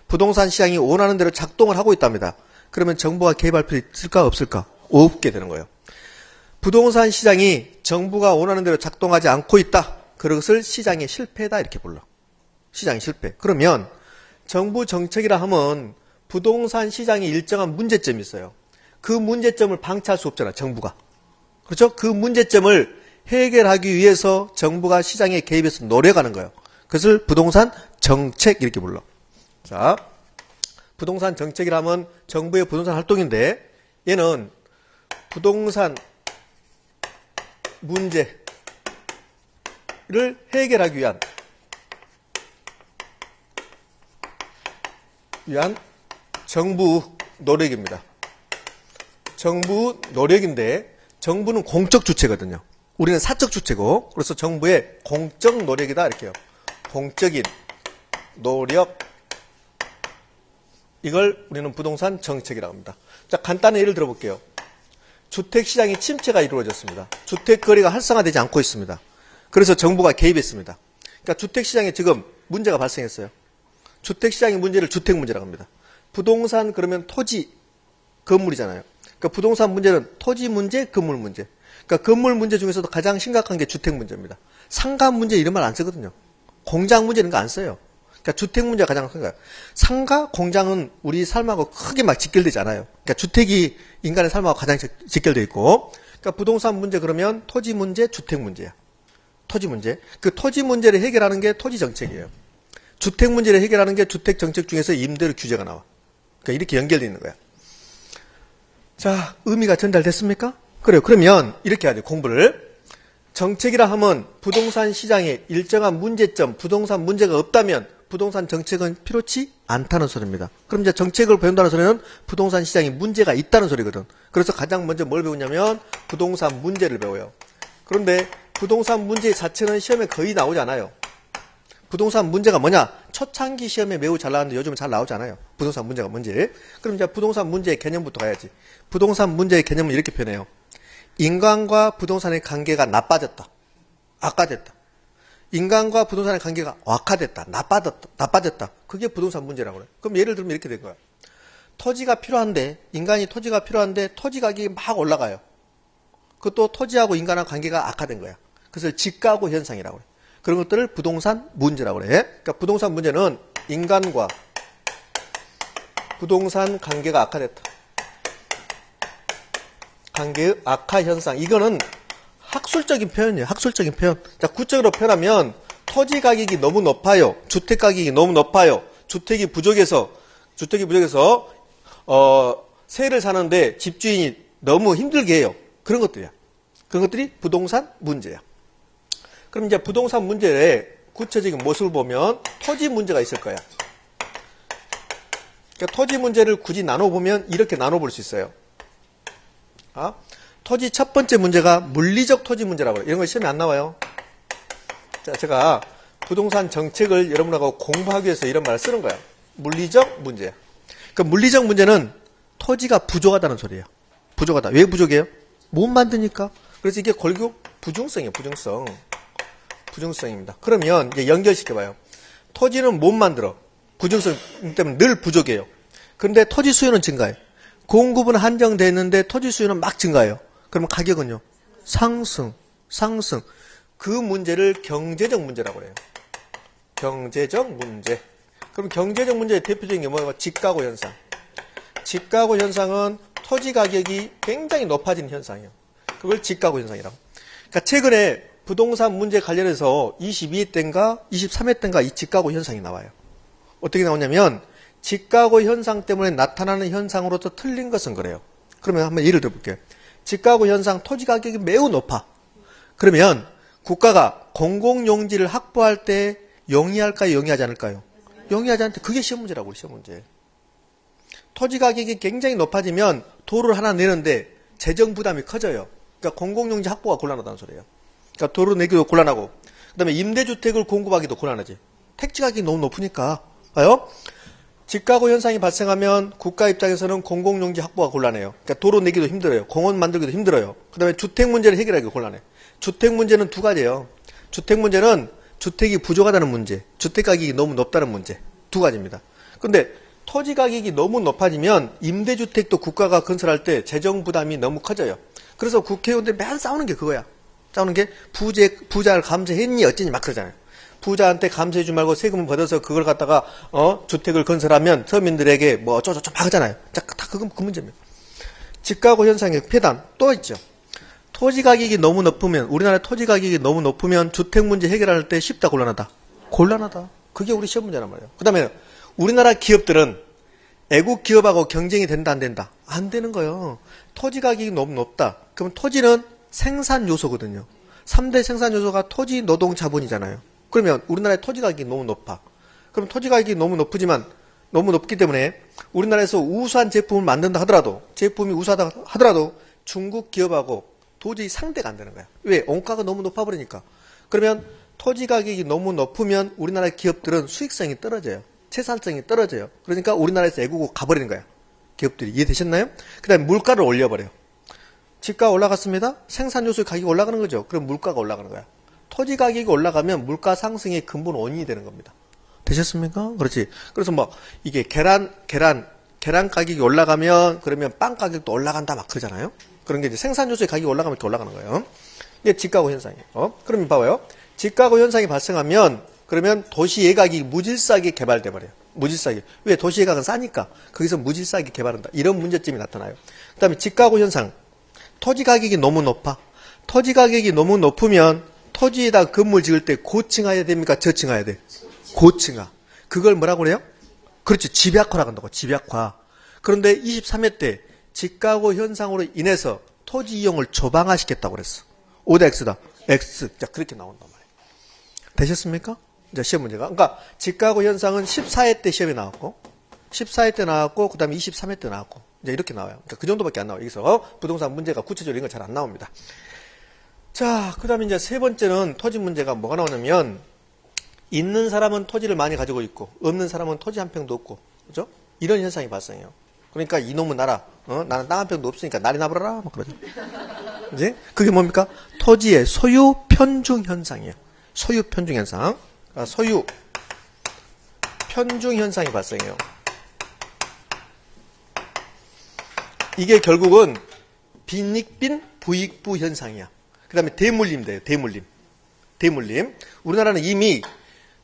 부동산 시장이 원하는 대로 작동을 하고 있답니다. 그러면 정부가 개입할 필요 있을까 없을까? 없게 되는 거예요. 부동산 시장이 정부가 원하는 대로 작동하지 않고 있다. 그것을 시장의 실패다 이렇게 불러. 시장의 실패. 그러면 정부 정책이라 하면 부동산 시장에 일정한 문제점이 있어요. 그 문제점을 방치할 수 없잖아, 정부가. 그렇죠? 그 문제점을 해결하기 위해서 정부가 시장에 개입해서 노력하는 거예요. 그것을 부동산 정책 이렇게 불러. 자, 부동산 정책이라면 정부의 부동산 활동인데 얘는 부동산 문제를 해결하기 위한 위한 정부 노력입니다. 정부 노력인데 정부는 공적 주체거든요. 우리는 사적 주체고 그래서 정부의 공적 노력이다 이렇게 해요. 공적인 노력 이걸 우리는 부동산 정책이라고 합니다. 자, 간단한 예를 들어볼게요. 주택시장의 침체가 이루어졌습니다. 주택거래가 활성화되지 않고 있습니다. 그래서 정부가 개입했습니다. 그러니까 주택시장에 지금 문제가 발생했어요. 주택시장의 문제를 주택문제라고 합니다. 부동산 그러면 토지, 건물이잖아요. 그러니까 부동산 문제는 토지 문제, 건물 문제. 그러니까 건물 문제 중에서도 가장 심각한 게 주택 문제입니다. 상가 문제 이런 말 안 쓰거든요. 공장 문제 이런 거 안 써요. 그러니까 주택 문제가 가장 큰 거예요. 상가, 공장은 우리 삶하고 크게 막 직결되지 않아요. 그러니까 주택이 인간의 삶하고 가장 직결되어 있고, 그러니까 부동산 문제 그러면 토지 문제, 주택 문제야. 토지 문제. 그 토지 문제를 해결하는 게 토지 정책이에요. 주택 문제를 해결하는 게 주택 정책 중에서 임대료 규제가 나와. 그러니까 이렇게 연결되어 있는 거야. 자, 의미가 전달됐습니까? 그래요. 그러면 이렇게 해야 돼요. 공부를. 정책이라 하면 부동산 시장에 일정한 문제점, 부동산 문제가 없다면 부동산 정책은 필요치 않다는 소리입니다. 그럼 이제 정책을 배운다는 소리는 부동산 시장에 문제가 있다는 소리거든. 그래서 가장 먼저 뭘 배우냐면 부동산 문제를 배워요. 그런데 부동산 문제 자체는 시험에 거의 나오지 않아요. 부동산 문제가 뭐냐? 초창기 시험에 매우 잘 나왔는데 요즘은 잘 나오지 않아요. 부동산 문제가 뭔지. 그럼 이제 부동산 문제의 개념부터 가야지. 부동산 문제의 개념은 이렇게 표현해요. 인간과 부동산의 관계가 나빠졌다. 악화됐다. 인간과 부동산의 관계가 악화됐다. 나빠졌다. 그게 부동산 문제라고 그래요. 그럼 예를 들면 이렇게 된 거야. 토지가 필요한데, 인간이 토지가 필요한데 토지 가격이 막 올라가요. 그것도 토지하고 인간하고 관계가 악화된 거야. 그래서 집가구 현상이라고 그래. 그런 것들을 부동산 문제라고 그래. 그러니까 부동산 문제는 인간과 부동산 관계가 악화됐다. 관계의 악화 현상. 이거는 학술적인 표현이에요. 학술적인 표현. 자, 구체적으로 표현하면 토지 가격이 너무 높아요. 주택 가격이 너무 높아요. 주택이 부족해서 세를 사는데 집주인이 너무 힘들게 해요. 그런 것들이야. 그런 것들이 부동산 문제야. 그럼 이제 부동산 문제의 구체적인 모습을 보면 토지 문제가 있을 거야. 그러니까 토지 문제를 굳이 나눠보면 이렇게 나눠볼 수 있어요. 토지 첫 번째 문제가 물리적 토지 문제라고 해요. 이런 거 시험에 안 나와요. 자, 제가 부동산 정책을 여러분하고 공부하기 위해서 이런 말을 쓰는 거예요. 물리적 문제. 그러니까 물리적 문제는 토지가 부족하다는 소리예요. 부족하다. 왜 부족해요? 못 만드니까. 그래서 이게 결국 부중성이에요. 부중성입니다. 그러면 이제 연결시켜봐요. 토지는 못 만들어. 부중성 때문에 늘 부족해요. 그런데 토지 수요는 증가해요. 공급은 한정되어 있는데 토지 수요는 막 증가해요. 그러면 가격은요? 상승. 그 문제를 경제적 문제라고 해요. 경제적 문제. 그럼 경제적 문제의 대표적인 게 뭐예요? 집가구 현상. 집가구 현상은 토지 가격이 굉장히 높아지는 현상이에요. 그걸 집가구 현상이라고. 그러니까 최근에 부동산 문제 관련해서 22회 때인가 23회 때인가 이 집가구 현상이 나와요. 어떻게 나오냐면 집가구 현상 때문에 나타나는 현상으로서 틀린 것은 그래요. 그러면 한번 예를 들어볼게요. 집가구 현상 토지 가격이 매우 높아. 그러면 국가가 공공용지를 확보할 때 용이할까요? 용이하지 않을까요? 용이하지 않을 때 그게 시험 문제라고 시험 문제. 토지 가격이 굉장히 높아지면 도로를 하나 내는데 재정 부담이 커져요. 그러니까 공공용지 확보가 곤란하다는 소리예요. 그러니까 도로 내기도 곤란하고 그다음에 임대주택을 공급하기도 곤란하지. 택지 가격이 너무 높으니까. 봐요. 집가구 현상이 발생하면 국가 입장에서는 공공용지 확보가 곤란해요. 그러니까 도로 내기도 힘들어요. 공원 만들기도 힘들어요. 그 다음에 주택 문제를 해결하기가 곤란해. 주택 문제는 두 가지예요. 주택 문제는 주택이 부족하다는 문제, 주택 가격이 너무 높다는 문제. 두 가지입니다. 근데 토지 가격이 너무 높아지면 임대주택도 국가가 건설할 때 재정 부담이 너무 커져요. 그래서 국회의원들이 맨 싸우는 게 그거야. 싸우는 게 부자를 감세했니 어쩌니 막 그러잖아요. 부자한테 감세해주지 말고 세금을 받아서 그걸 갖다가 주택을 건설하면 서민들에게 뭐 어쩌고저쩌고 막 하잖아요. 다 그건 그 문제입니다. 집가구 현상의 폐단 또 있죠. 토지 가격이 너무 높으면 우리나라 토지 가격이 너무 높으면 주택 문제 해결할 때 쉽다 곤란하다. 곤란하다. 그게 우리 시험 문제란 말이에요. 그 다음에 우리나라 기업들은 애국 기업하고 경쟁이 된다 안 된다? 안 되는 거예요. 토지 가격이 너무 높다. 그럼 토지는 생산 요소거든요. 3대 생산 요소가 토지, 노동, 자본이잖아요. 그러면 우리나라의 토지 가격이 너무 높아. 그럼 토지 가격이 너무 높지만 너무 높기 때문에 우리나라에서 우수한 제품을 만든다 하더라도, 제품이 우수하다 하더라도 중국 기업하고 도저히 상대가 안 되는 거야. 왜? 원가가 너무 높아버리니까. 그러면 토지 가격이 너무 높으면 우리나라 기업들은 수익성이 떨어져요. 생산성이 떨어져요. 그러니까 우리나라에서 애국으로 가버리는 거야. 기업들이. 이해되셨나요? 그 다음에 물가를 올려버려요. 집가 올라갔습니다. 생산 요소 가격이 올라가는 거죠. 그럼 물가가 올라가는 거야. 토지 가격이 올라가면 물가 상승의 근본 원인이 되는 겁니다. 되셨습니까? 그렇지. 그래서 뭐 이게 계란 가격이 올라가면 그러면 빵 가격도 올라간다 막 그러잖아요. 그런 게 이제 생산 요소의 가격이 올라가면 이렇게 올라가는 거예요. 이게 집가고 현상이에요. 그러면 봐봐요. 집가고 현상이 발생하면 그러면 도시 예각이 무질서하게 개발돼 버려요. 무질서하게. 왜? 도시 예각은 싸니까 거기서 무질서하게 개발한다. 이런 문제점이 나타나요. 그다음에 집가고 현상. 토지 가격이 너무 높아. 토지 가격이 너무 높으면 토지에다 건물 지을 때 고층화해야 됩니까? 저층화해야 돼? 고층화. 그걸 뭐라고 그래요? 그렇죠. 집약화라고 한다고. 집약화. 그런데 23회 때 집가고 현상으로 인해서 토지 이용을 조방화시켰다고 그랬어. O다 X다. X. 자, 그렇게 나온단 말이에요. 되셨습니까? 이제 시험 문제가. 그러니까 집가고 현상은 14회 때 시험에 나왔고, 14회 때 나왔고, 그 다음에 23회 때 나왔고, 이제 이렇게 나와요. 그러니까 그 정도밖에 안 나와요. 여기서 부동산 문제가 구체적으로 이런 거 잘 안 나옵니다. 자, 그 다음에 이제 세 번째는 토지 문제가 뭐가 나오냐면, 있는 사람은 토지를 많이 가지고 있고, 없는 사람은 토지 한 평도 없고, 그죠? 이런 현상이 발생해요. 그러니까 이놈은 나라, 나는 땅 한 평도 없으니까 날이 나버려라, 막 그러죠. 이제 그게 뭡니까? 토지의 소유 편중 현상이에요. 소유 편중 현상. 소유 편중 현상이 발생해요. 이게 결국은 빈익빈 부익부 현상이야. 그 다음에 대물림 돼요. 대물림. 우리나라는 이미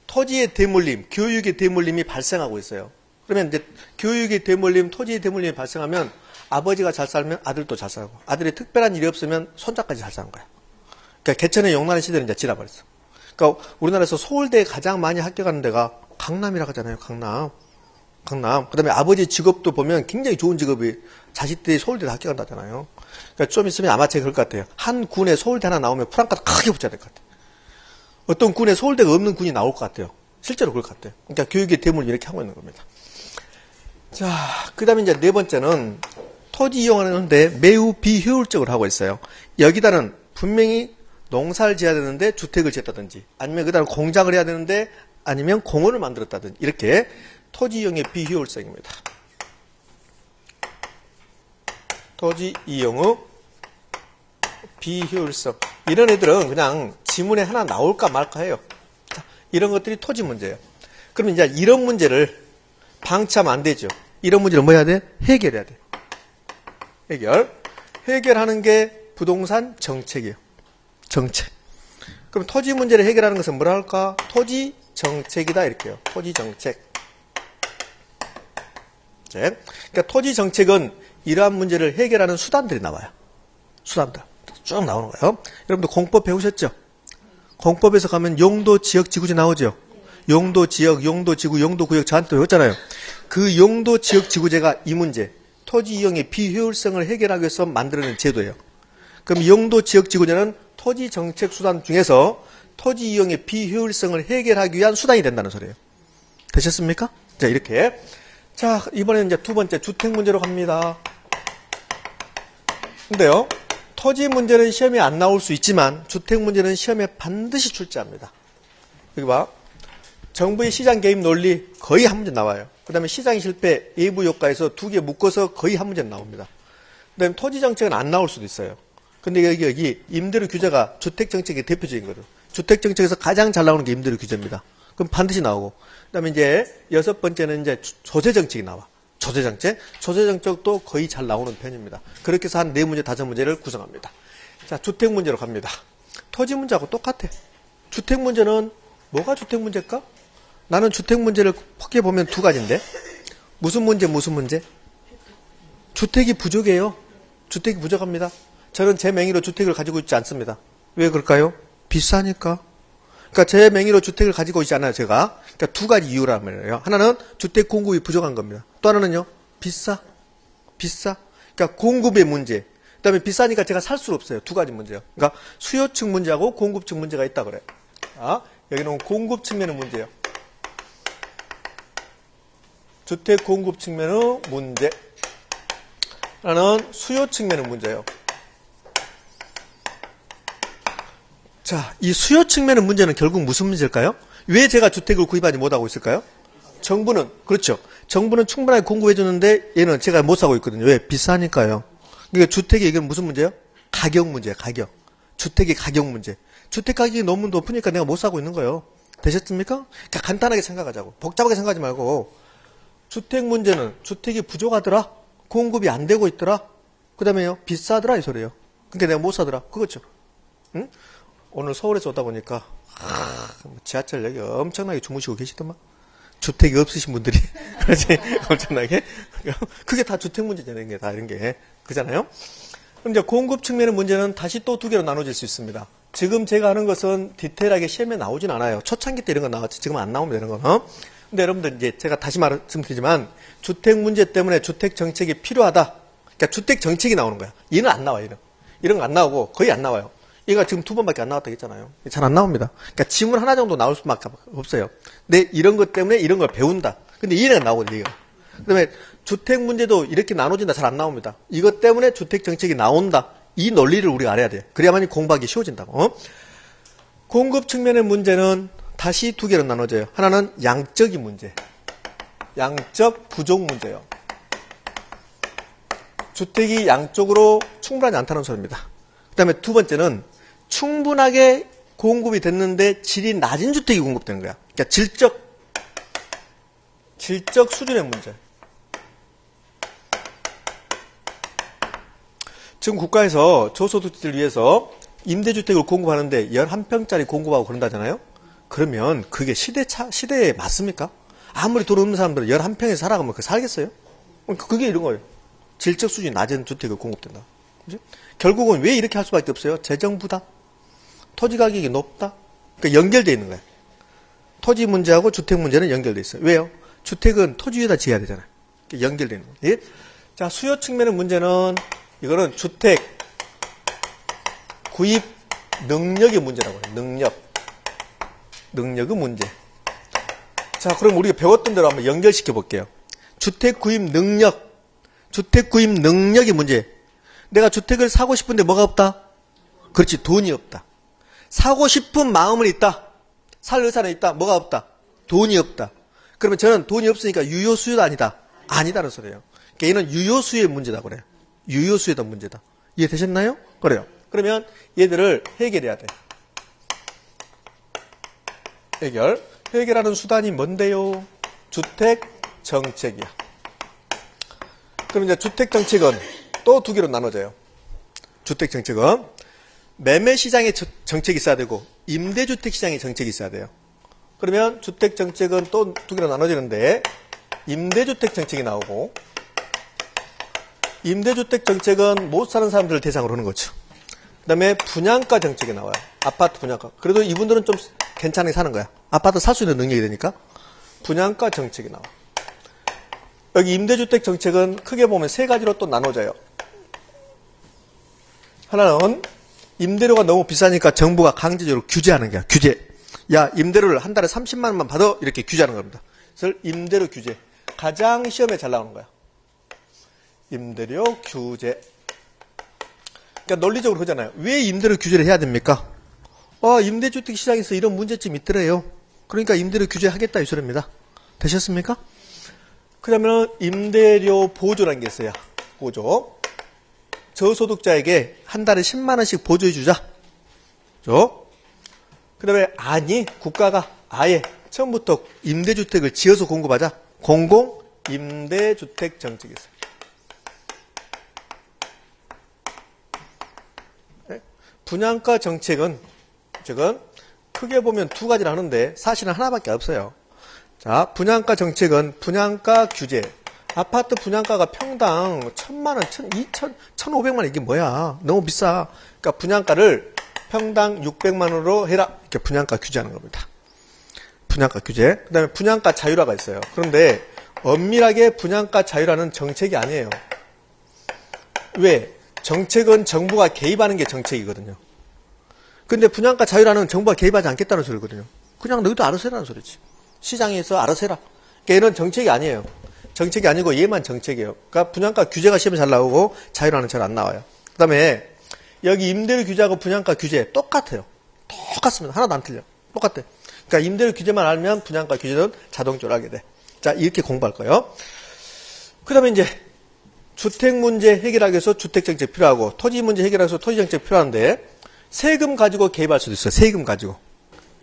토지의 대물림, 교육의 대물림이 발생하고 있어요. 그러면 이제 교육의 대물림, 토지의 대물림이 발생하면 아버지가 잘 살면 아들도 잘 살고, 아들이 특별한 일이 없으면 손자까지 잘 사는 거야. 그러니까 개천의 용난의 시대는 이제 지나버렸어. 그러니까 우리나라에서 서울대에 가장 많이 합격하는 데가 강남이라고 하잖아요. 강남. 그 다음에 아버지 직업도 보면 굉장히 좋은 직업이 자식들이 서울대에 합격한다잖아요. 그러니까 좀 있으면 아마 제가 그럴 것 같아요. 한 군에 서울대 하나 나오면 프랑카드 크게 붙여야 될 것 같아요. 어떤 군에 서울대가 없는 군이 나올 것 같아요. 실제로 그럴 것 같아요. 그러니까 교육의 대물을 이렇게 하고 있는 겁니다. 자, 그 다음에 이제 네 번째는 토지 이용하는데 매우 비효율적으로 하고 있어요. 여기다는 분명히 농사를 지어야 되는데 주택을 지었다든지, 아니면 그다음 공장을 해야 되는데 아니면 공원을 만들었다든지, 이렇게 토지 이용의 비효율성입니다. 토지 이용의 비효율성. 이런 애들은 그냥 지문에 하나 나올까 말까 해요. 자, 이런 것들이 토지 문제예요. 그러면 이제 이런 문제를 방치하면 안 되죠. 이런 문제를 뭐 해야 돼? 해결해야 돼. 해결하는 게 부동산 정책이에요. 정책. 그럼 토지 문제를 해결하는 것은 뭐라 할까? 토지 정책이다 이렇게요. 토지 정책. 그러니까 토지 정책은 이러한 문제를 해결하는 수단들이 나와요. 수단들 쭉 나오는 거예요. 여러분들 공법 배우셨죠? 공법에서 가면 용도, 지역, 지구제 나오죠? 용도, 지역, 용도, 지구, 용도, 구역 저한테 배웠잖아요. 그 용도, 지역, 지구제가 이 문제, 토지 이용의 비효율성을 해결하기 위해서 만들어낸 제도예요. 그럼 용도, 지역, 지구제는 토지 정책 수단 중에서 토지 이용의 비효율성을 해결하기 위한 수단이 된다는 소리예요. 되셨습니까? 자, 이렇게. 자, 이번에는 이제 두 번째 주택 문제로 갑니다. 근데요, 토지 문제는 시험에 안 나올 수 있지만 주택 문제는 시험에 반드시 출제합니다. 여기 봐. 정부의 시장 개입 논리 거의 한 문제 나와요. 그 다음에 시장 실패 예부 효과에서 두 개 묶어서 거의 한 문제 나옵니다. 그 다음에 토지 정책은 안 나올 수도 있어요. 근데 여기 임대료 규제가 주택 정책의 대표적인 거죠. 주택 정책에서 가장 잘 나오는 게 임대료 규제입니다. 그럼 반드시 나오고. 그 다음에 이제 여섯 번째는 이제 조세 정책이 나와. 조세 정책도 거의 잘 나오는 편입니다. 그렇게 해서 한 4문제, 5문제를 구성합니다. 자, 주택 문제로 갑니다. 토지 문제하고 똑같아. 주택 문제는 뭐가 주택 문제일까? 나는 주택 문제를 크게 보면 두 가지인데, 무슨 문제? 주택이 부족해요. 주택이 부족합니다. 저는 제 명의로 주택을 가지고 있지 않습니다. 왜 그럴까요? 비싸니까. 그러니까 제 명의로 주택을 가지고 있지 않아요, 제가. 그러니까 두 가지 이유란 말이에요. 하나는 주택 공급이 부족한 겁니다. 또 하나는요, 비싸. 그러니까 공급의 문제. 그 다음에 비싸니까 제가 살 수가 없어요. 두 가지 문제요. 그러니까 수요층 문제하고 공급층 문제가 있다 그래요. 여기는 공급 측면의 문제예요. 주택 공급 측면의 문제. 하나는 수요 측면의 문제예요. 자, 이 수요 측면의 문제는 결국 무슨 문제일까요? 왜 제가 주택을 구입하지 못하고 있을까요? 정부는, 그렇죠. 정부는 충분하게 공급해 주는데 얘는 제가 못 사고 있거든요. 왜? 비싸니까요. 그러니까 주택이 이건 무슨 문제예요? 가격 문제예요, 가격. 주택의 가격 문제. 주택 가격이 너무 높으니까 내가 못 사고 있는 거예요. 되셨습니까? 그러니까 간단하게 생각하자고. 복잡하게 생각하지 말고. 주택 문제는 주택이 부족하더라. 공급이 안 되고 있더라. 그 다음에요. 비싸더라 이 소리예요. 그러니까 내가 못 사더라. 그거죠. 응? 오늘 서울에서 오다 보니까 지하철역에 엄청나게 주무시고 계시더만. 주택이 없으신 분들이 그렇지 엄청나게 그게 다 주택 문제잖아요. 이게 다 이런 게 그잖아요. 그럼 이제 공급 측면의 문제는 다시 또 두 개로 나눠질 수 있습니다. 지금 제가 하는 것은 디테일하게 시험에 나오진 않아요. 초창기 때 이런 거 나왔지 지금 안 나오면 되는 거. 근데 여러분들 이제 제가 다시 말씀드리지만 주택 문제 때문에 주택 정책이 필요하다. 그러니까 주택 정책이 나오는 거야. 얘는 안 나와요. 이런 거 안 나오고 거의 안 나와요. 얘가 지금 2번밖에 안 나왔다고 했잖아요. 잘 안 나옵니다. 그러니까 지문 하나 정도 나올 수밖에 없어요. 근데 이런 것 때문에 이런 걸 배운다. 근데 얘는 나오거든요. 이거. 그다음에 주택 문제도 이렇게 나눠진다. 잘 안 나옵니다. 이것 때문에 주택 정책이 나온다. 이 논리를 우리가 알아야 돼요. 그래야만이 공부하기 쉬워진다고. 공급 측면의 문제는 다시 두 개로 나눠져요. 하나는 양적인 문제. 양적 부족 문제예요. 주택이 양적으로 충분하지 않다는 소리입니다. 그 다음에 두 번째는 충분하게 공급이 됐는데 질이 낮은 주택이 공급되는 거야. 그러니까 질적 수준의 문제. 지금 국가에서 저소득자들 위해서 임대주택을 공급하는데 11평짜리 공급하고 그런다잖아요. 그러면 그게 시대에 맞습니까? 아무리 돈 없는 사람들은 11평에 살아가면 그 살겠어요? 그게 이런 거예요. 질적 수준이 낮은 주택을 공급된다. 그치? 결국은 왜 이렇게 할 수밖에 없어요? 재정 부담? 토지 가격이 높다? 그러니까 연결되어 있는 거예요. 토지 문제하고 주택 문제는 연결되어 있어요. 왜요? 주택은 토지 위에다 지어야 되잖아요. 그러니까 연결되어 있는 거예요. 예? 자, 수요 측면의 문제는 이거는 주택 구입 능력의 문제라고 해요. 능력의 문제. 자, 그럼 우리가 배웠던 대로 한번 연결시켜 볼게요. 주택 구입 능력의 문제. 내가 주택을 사고 싶은데 뭐가 없다? 그렇지, 돈이 없다. 사고 싶은 마음은 있다. 살 의사는 있다. 뭐가 없다? 돈이 없다. 그러면 저는 돈이 없으니까 유효수요도 아니다. 아니다는 소리예요. 그러니까 얘는 유효수요의 문제다 그래요. 유효수요의 문제다. 이해되셨나요? 그래요. 그러면 얘들을 해결해야 돼. 해결하는 수단이 뭔데요? 주택 정책이야. 그럼 이제 주택 정책은 또 두 개로 나눠져요. 주택 정책은 매매 시장의 정책이 있어야 되고 임대주택 시장의 정책이 있어야 돼요. 그러면 주택 정책은 또 두 개로 나눠지는데 임대주택 정책이 나오고 임대주택 정책은 못 사는 사람들을 대상으로 하는 거죠. 그 다음에 분양가 정책이 나와요. 아파트 분양가. 그래도 이분들은 좀 괜찮게 사는 거야. 아파트 살 수 있는 능력이 되니까 분양가 정책이 나와. 여기 임대주택 정책은 크게 보면 세 가지로 또 나눠져요. 하나는 임대료가 너무 비싸니까 정부가 강제적으로 규제하는 거야. 규제. 야, 임대료를 한 달에 30만 원만 받아. 이렇게 규제하는 겁니다. 그래서 임대료 규제. 가장 시험에 잘 나오는 거야. 임대료 규제. 그러니까 논리적으로 그러잖아요. 왜 임대료 규제를 해야 됩니까? 임대주택 시장에서 이런 문제점이 있더래요. 그러니까 임대료 규제하겠다 이 소리입니다. 되셨습니까? 그러면 임대료 보조라는 게 있어요. 보조. 저소득자에게 한 달에 10만 원씩 보조해 주자. 그 다음에 국가가 아예 처음부터 임대주택을 지어서 공급하자. 공공 임대주택 정책이 있어요. 분양가 정책은 크게 보면 두 가지를 하는데 사실은 하나밖에 없어요. 자, 분양가 정책은 분양가 규제. 아파트 분양가가 평당 1,000만 원, 1,500만 원 이게 뭐야? 너무 비싸. 그러니까 분양가를 평당 600만 원으로 해라. 이렇게 분양가 규제하는 겁니다. 분양가 규제. 그 다음에 분양가 자율화가 있어요. 그런데 엄밀하게 분양가 자율화는 정책이 아니에요. 왜? 정책은 정부가 개입하는 게 정책이거든요. 근데 분양가 자율화는 정부가 개입하지 않겠다는 소리거든요. 그냥 너희도 알아서 해라는 소리지. 시장에서 알아서 해라. 그러니까 얘는 정책이 아니에요. 정책이 아니고 얘만 정책이에요. 그러니까 분양가 규제가 시험에 잘 나오고 자율화는 잘 안 나와요. 그 다음에 여기 임대료 규제하고 분양가 규제 똑같아요. 똑같습니다. 하나도 안 틀려. 똑같아. 그러니까 임대료 규제만 알면 분양가 규제는 자동적으로 하게 돼. 자, 이렇게 공부할 거예요. 그 다음에 이제 주택 문제 해결하기 위해서 주택정책 필요하고 토지 문제 해결하기 위해서 토지정책 필요한데 세금 가지고 개입할 수도 있어요. 세금 가지고.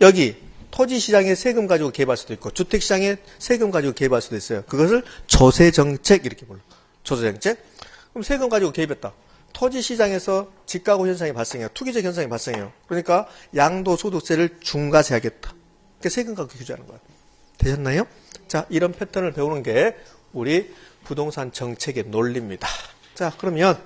여기 토지시장에 세금 가지고 개입할 수도 있고 주택시장에 세금 가지고 개입할 수도 있어요. 그것을 조세정책 이렇게 불러. 조세정책. 그럼 세금 가지고 개입했다. 토지시장에서 집가구 현상이 발생해요. 투기적 현상이 발생해요. 그러니까 양도소득세를 중과세하겠다. 그러니까 세금 가지고 규제하는 거예요. 되셨나요? 자, 이런 패턴을 배우는 게 우리 부동산 정책의 논리입니다. 자, 그러면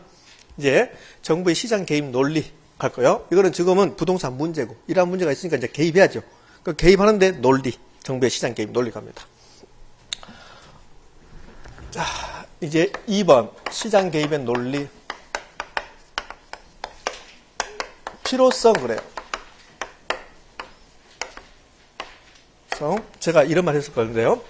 이제 정부의 시장 개입 논리 갈 거예요. 이거는 지금은 부동산 문제고 이러한 문제가 있으니까 이제 개입해야죠. 그 개입하는데 논리, 정부의 시장 개입 논리 갑니다. 자, 이제 2번 시장 개입의 논리. 필요성 그래요. 제가 이런 말 했을 건데요.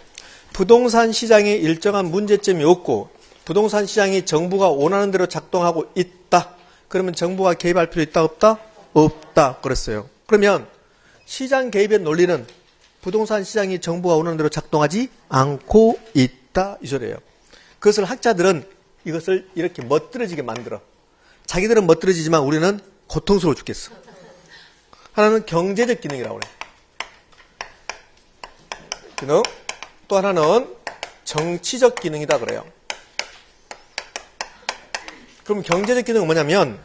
부동산 시장에 일정한 문제점이 없고 부동산 시장이 정부가 원하는 대로 작동하고 있다. 그러면 정부가 개입할 필요 있다 없다? 없다. 그랬어요. 그러면 시장 개입의 논리는 부동산 시장이 정부가 원하는 대로 작동하지 않고 있다. 이 소리예요. 그것을 학자들은 이것을 이렇게 멋들어지게 만들어. 자기들은 멋들어지지만 우리는 고통스러워 죽겠어. 하나는 경제적 기능이라고 그래. 기능. 또 하나는 정치적 기능이다 그래요. 그럼 경제적 기능은 뭐냐면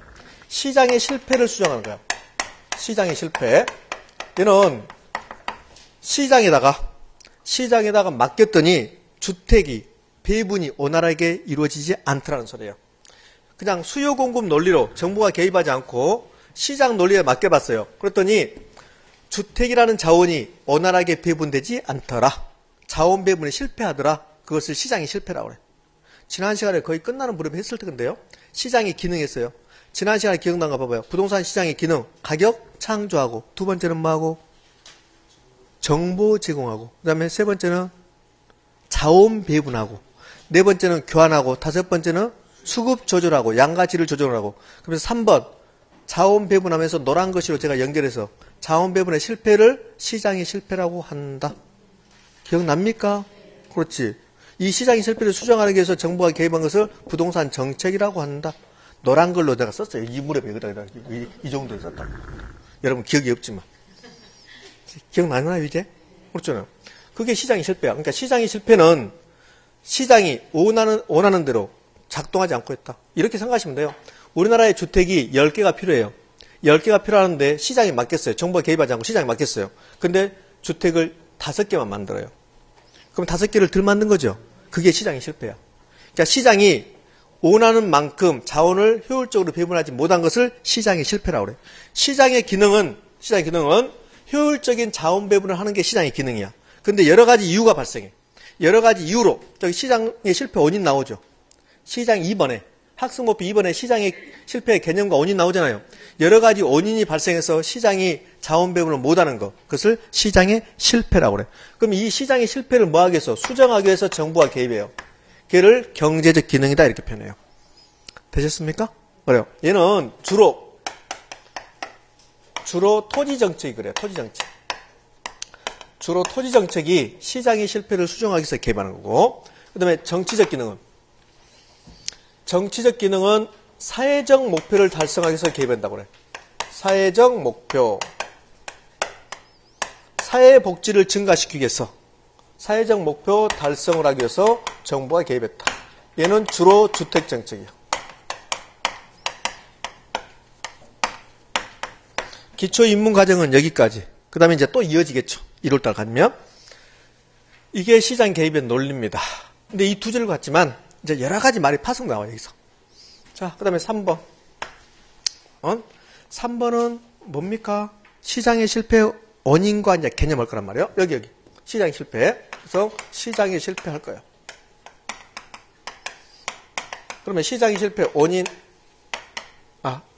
시장의 실패를 수정하는 거야. 시장의 실패. 얘는 시장에다가 맡겼더니 주택이 배분이 원활하게 이루어지지 않더라는 소리예요. 그냥 수요 공급 논리로 정부가 개입하지 않고 시장 논리에 맡겨봤어요. 그랬더니 주택이라는 자원이 원활하게 배분되지 않더라. 자원 배분에 실패하더라. 그것을 시장의 실패라고 그래. 지난 시간에 거의 끝나는 무렵에 했을 텐데요. 시장이 기능했어요. 지난 시간에 기억난 거 봐봐요. 부동산 시장의 기능, 가격 창조하고, 두 번째는 뭐하고? 정보 제공하고, 그 다음에 세 번째는 자원 배분하고, 네 번째는 교환하고, 다섯 번째는 수급 조절하고, 양가치를 조절하고, 그래서 3번 자원 배분하면서 노란 것으로 제가 연결해서 자원 배분의 실패를 시장의 실패라고 한다. 기억납니까? 그렇지. 이 시장의 실패를 수정하기 위해서 정부가 개입한 것을 부동산 정책이라고 한다. 노란 걸로 내가 썼어요. 이 무렵에 이 정도에 썼다. 여러분 기억이 없지만. 기억나나요 이제? 그렇잖아요. 그게 시장의 실패야. 그러니까 시장의 실패는 시장이 원하는 대로 작동하지 않고 있다. 이렇게 생각하시면 돼요. 우리나라에 주택이 10개가 필요해요. 10개가 필요하는데 시장이 맡겼어요. 정부가 개입하지 않고 시장이 맡겼어요. 근데 주택을 5개만 만들어요. 그럼 5개를 덜 만든 거죠. 그게 시장의 실패야. 그러니까 시장이 원하는 만큼 자원을 효율적으로 배분하지 못한 것을 시장의 실패라고 그래요. 시장의 기능은 효율적인 자원 배분을 하는 게 시장의 기능이야. 근데 여러 가지 이유가 발생해. 여러 가지 이유로 저기 시장의 실패 원인 나오죠. 시장 2번에 학습 목표 2번에 시장의 실패의 개념과 원인 나오잖아요. 여러 가지 원인이 발생해서 시장이 자원 배분을 못하는 것, 그것을 시장의 실패라고 그래. 그럼 이 시장의 실패를 뭐하기 위해서? 수정하기 위해서 정부가 개입해요. 걔를 경제적 기능이다 이렇게 표현해요. 되셨습니까? 그래요. 얘는 주로 토지 정책이 그래요. 토지 정책. 주로 토지 정책이 시장의 실패를 수정하기 위해서 개입하는 거고, 그 다음에 정치적 기능은 사회적 목표를 달성하기 위해서 개입한다고 그래. 사회적 목표. 사회 복지를 증가시키기 위해서 사회적 목표 달성을 하기 위해서 정부가 개입했다. 얘는 주로 주택 정책이야. 기초 입문 과정은 여기까지. 그 다음에 이제 또 이어지겠죠. 1월달 가면. 이게 시장 개입의 논리입니다. 근데 이 두 줄을 갖지만 이제 여러 가지 말이 파속 나와요, 여기서. 자, 그 다음에 3번. 3번은 뭡니까? 시장의 실패 원인과 이제 개념할 거란 말이에요. 여기. 시장의 실패. 그래서 시장의 실패할 거예요. 그러면 시장의 실패 원인,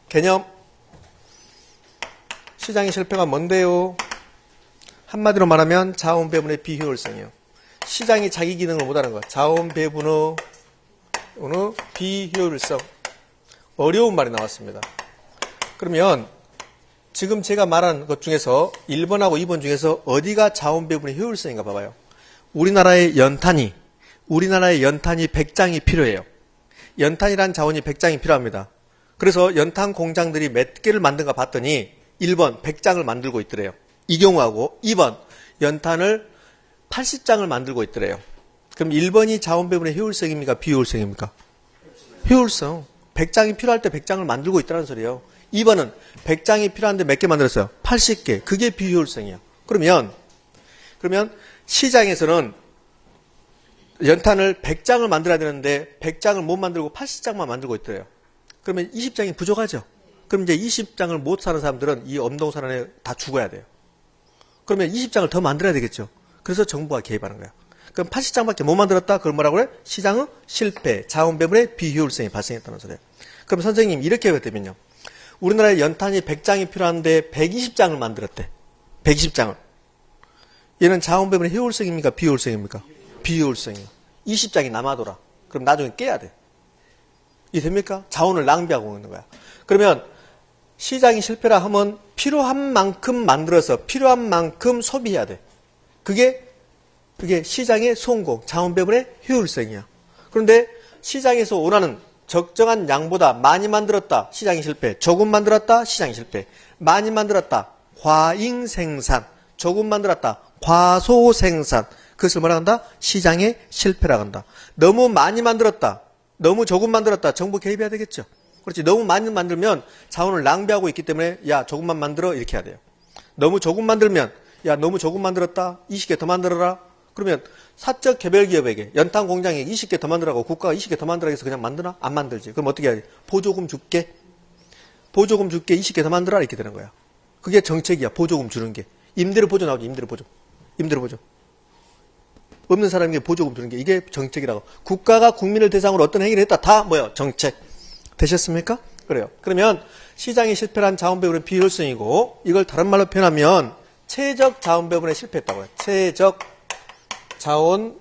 개념. 시장의 실패가 뭔데요? 한마디로 말하면 자원 배분의 비효율성이에요. 시장이 자기 기능을 못하는 거. 자원 배분의 비효율성. 어려운 말이 나왔습니다. 그러면 지금 제가 말한 것 중에서 1번하고 2번 중에서 어디가 자원 배분의 효율성인가 봐봐요. 우리나라의 연탄이 100장이 필요해요. 연탄이란 자원이 100장이 필요합니다. 그래서 연탄 공장들이 몇 개를 만든가 봤더니 1번 100장을 만들고 있더래요. 이 경우하고 2번 연탄을 80장을 만들고 있더래요. 그럼 1번이 자원 배분의 효율성입니까? 비효율성입니까? 효율성. 100장이 필요할 때 100장을 만들고 있다는 소리예요. 2번은 100장이 필요한데 몇 개 만들었어요? 80개. 그게 비효율성이야. 그러면 시장에서는 연탄을 100장을 만들어야 되는데 100장을 못 만들고 80장만 만들고 있더래요. 그러면 20장이 부족하죠. 그럼 이제 20장을 못 사는 사람들은 이 엄동산 안에 다 죽어야 돼요. 그러면 20장을 더 만들어야 되겠죠. 그래서 정부가 개입하는 거야. 그럼 80장밖에 못 만들었다? 그걸 뭐라고 그래? 시장의 실패, 자원 배분의 비효율성이 발생했다는 소리예요. 그럼 선생님 이렇게 해봤다면요. 우리나라에 연탄이 100장이 필요한데 120장을 만들었대. 120장을. 얘는 자원 배분의 효율성입니까? 비효율성입니까? 비효율성이에요. 20장이 남아돌아. 그럼 나중에 깨야 돼. 이해됩니까? 자원을 낭비하고 있는 거야. 그러면 시장이 실패라 하면 필요한 만큼 만들어서 필요한 만큼 소비해야 돼. 그게 시장의 성공, 자원 배분의 효율성이야. 그런데 시장에서 원하는 적정한 양보다 많이 만들었다. 시장이 실패. 조금 만들었다. 시장이 실패. 많이 만들었다. 과잉 생산. 조금 만들었다. 과소생산. 그것을 뭐라 한다? 시장의 실패라고 한다. 너무 많이 만들었다. 너무 조금 만들었다. 정부 개입해야 되겠죠. 그렇지. 너무 많이 만들면 자원을 낭비하고 있기 때문에 야 조금만 만들어 이렇게 해야 돼요. 너무 조금 만들면 야 너무 조금 만들었다. 20개 더 만들어라. 그러면 사적 개별 기업에게 연탄 공장에 20개 더 만들라고 국가가 20개 더 만들라고 해서 그냥 만드나? 안 만들지. 그럼 어떻게 해야 돼? 보조금 줄게. 보조금 줄게 20개 더 만들어라 이렇게 되는 거야. 그게 정책이야. 보조금 주는 게. 임대료 보조 나오지. 임대료 보조. 임대료 보조. 없는 사람에게 보조금 주는 게 이게 정책이라고. 국가가 국민을 대상으로 어떤 행위를 했다. 다 뭐예요? 정책. 되셨습니까? 그래요. 그러면 시장이 실패한 자원 배분의 비효율성이고 이걸 다른 말로 표현하면 체적 자원 배분에 실패했다고 해요. 체적 자원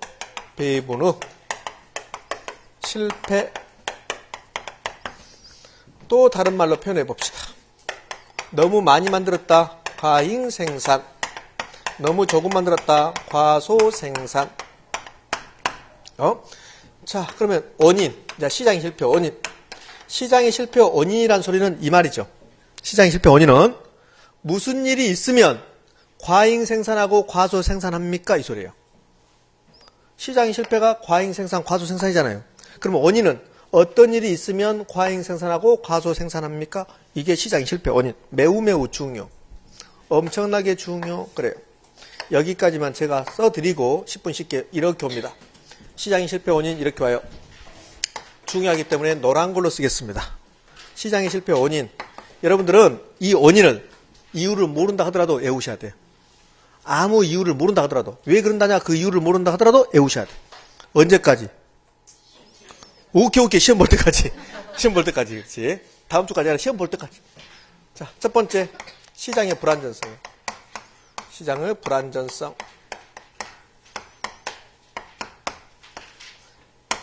배분의 실패. 또 다른 말로 표현해 봅시다. 너무 많이 만들었다. 과잉 생산. 너무 조금 만들었다. 과소생산. 자, 그러면 원인. 자, 시장의 실패 원인. 시장의 실패 원인이란 소리는 이 말이죠. 시장의 실패 원인은 무슨 일이 있으면 과잉 생산하고 과소 생산합니까? 이 소리예요. 시장의 실패가 과잉 생산, 과소 생산이잖아요. 그러면 원인은 어떤 일이 있으면 과잉 생산하고 과소 생산합니까? 이게 시장의 실패 원인. 매우 중요. 엄청나게 중요. 그래요. 여기까지만 제가 써드리고 10분 쉽게 이렇게 옵니다. 시장의 실패 원인 이렇게 와요. 중요하기 때문에 노란 걸로 쓰겠습니다. 시장의 실패 원인. 여러분들은 이 원인을 이유를 모른다 하더라도 외우셔야 돼요. 아무 이유를 모른다 하더라도 왜 그런다냐 그 이유를 모른다 하더라도 외우셔야 돼. 언제까지? 오케이 시험 볼 때까지. 시험 볼 때까지. 그렇지. 다음 주까지 아니라 시험 볼 때까지. 자, 첫 번째 시장의 불안전성. 시장의 불안전성.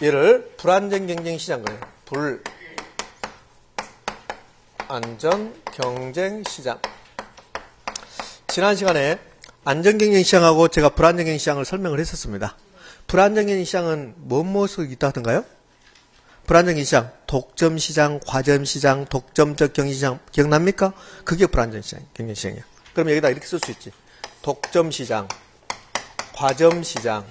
얘를 불안전 경쟁 시장 그래요. 불안전 경쟁 시장. 지난 시간에 안전 경쟁 시장하고 제가 불안전 경쟁 시장을 설명을 했었습니다. 불안전 경쟁 시장은 무엇이 있다 하던가요? 불안전 경쟁 시장, 독점 시장, 과점 시장, 독점적 경쟁 시장 기억납니까? 그게 불안전 시장, 경쟁 시장이야. 그럼 여기다 이렇게 쓸 수 있지. 독점 시장, 과점 시장,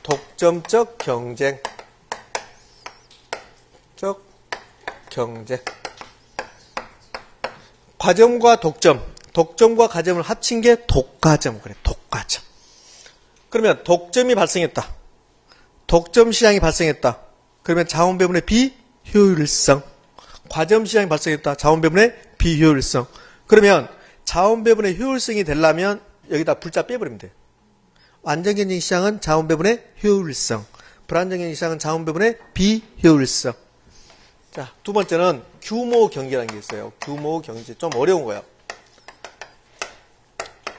독점적 경쟁, 과점과 독점과 과점을 합친 게 독과점. 그래, 독과점. 그러면 독점이 발생했다. 독점 시장이 발생했다. 그러면 자원 배분의 비효율성. 과점 시장이 발생했다. 자원 배분의 비효율성. 그러면 자원 배분의 효율성이 되려면 여기다 불자 빼버리면 돼요. 안전경쟁 시장은 자원 배분의 효율성. 불안전경쟁 시장은 자원 배분의 비효율성. 자, 두 번째는 규모 경제라는 게 있어요. 규모 경제. 좀 어려운 거예요.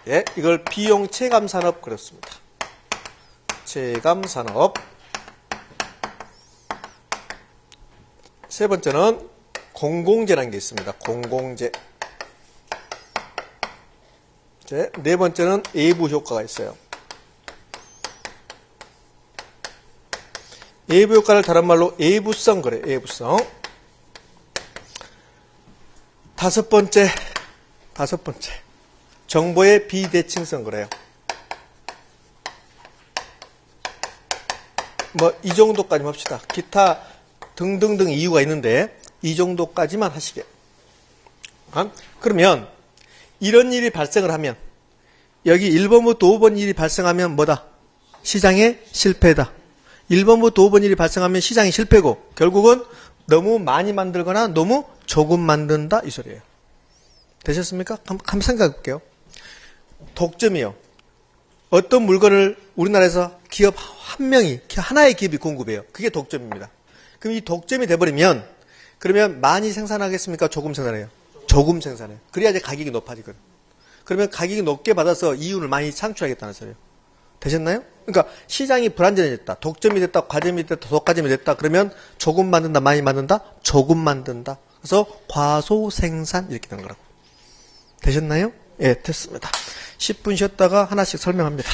예, 이걸 비용 체감 산업 그렇습니다. 체감산업. 세 번째는 공공재라는 게 있습니다. 공공재. 네 번째는 외부 효과가 있어요. 외부 효과를 다른 말로 외부성 그래요. 외부성. 다섯 번째. 정보의 비대칭성 그래요. 뭐 이 정도까지만 합시다. 기타 등등등 이유가 있는데 이 정도까지만 하시게. 그러면 이런 일이 발생을 하면 여기 1번부터 5번 일이 발생하면 뭐다? 시장의 실패다. 1번부터 5번 일이 발생하면 시장이 실패고 결국은 너무 많이 만들거나 너무 조금 만든다 이 소리예요. 되셨습니까? 한번 생각해 볼게요. 독점이요. 어떤 물건을 우리나라에서 기업 한 명이 하나의 기업이 공급해요. 그게 독점입니다. 그럼 이 독점이 돼버리면 그러면 많이 생산하겠습니까? 조금 생산해요. 조금 생산해요. 그래야 이제 가격이 높아지거든. 그러면 가격이 높게 받아서 이윤을 많이 창출하겠다는 소리예요. 되셨나요? 그러니까 시장이 불안전해졌다. 독점이 됐다. 과점이 됐다. 독과점이 됐다. 그러면 조금 만든다. 많이 만든다. 조금 만든다. 그래서 과소생산 이렇게 된 거라고. 되셨나요? 예, 됐습니다. 10분 쉬었다가 하나씩 설명합니다.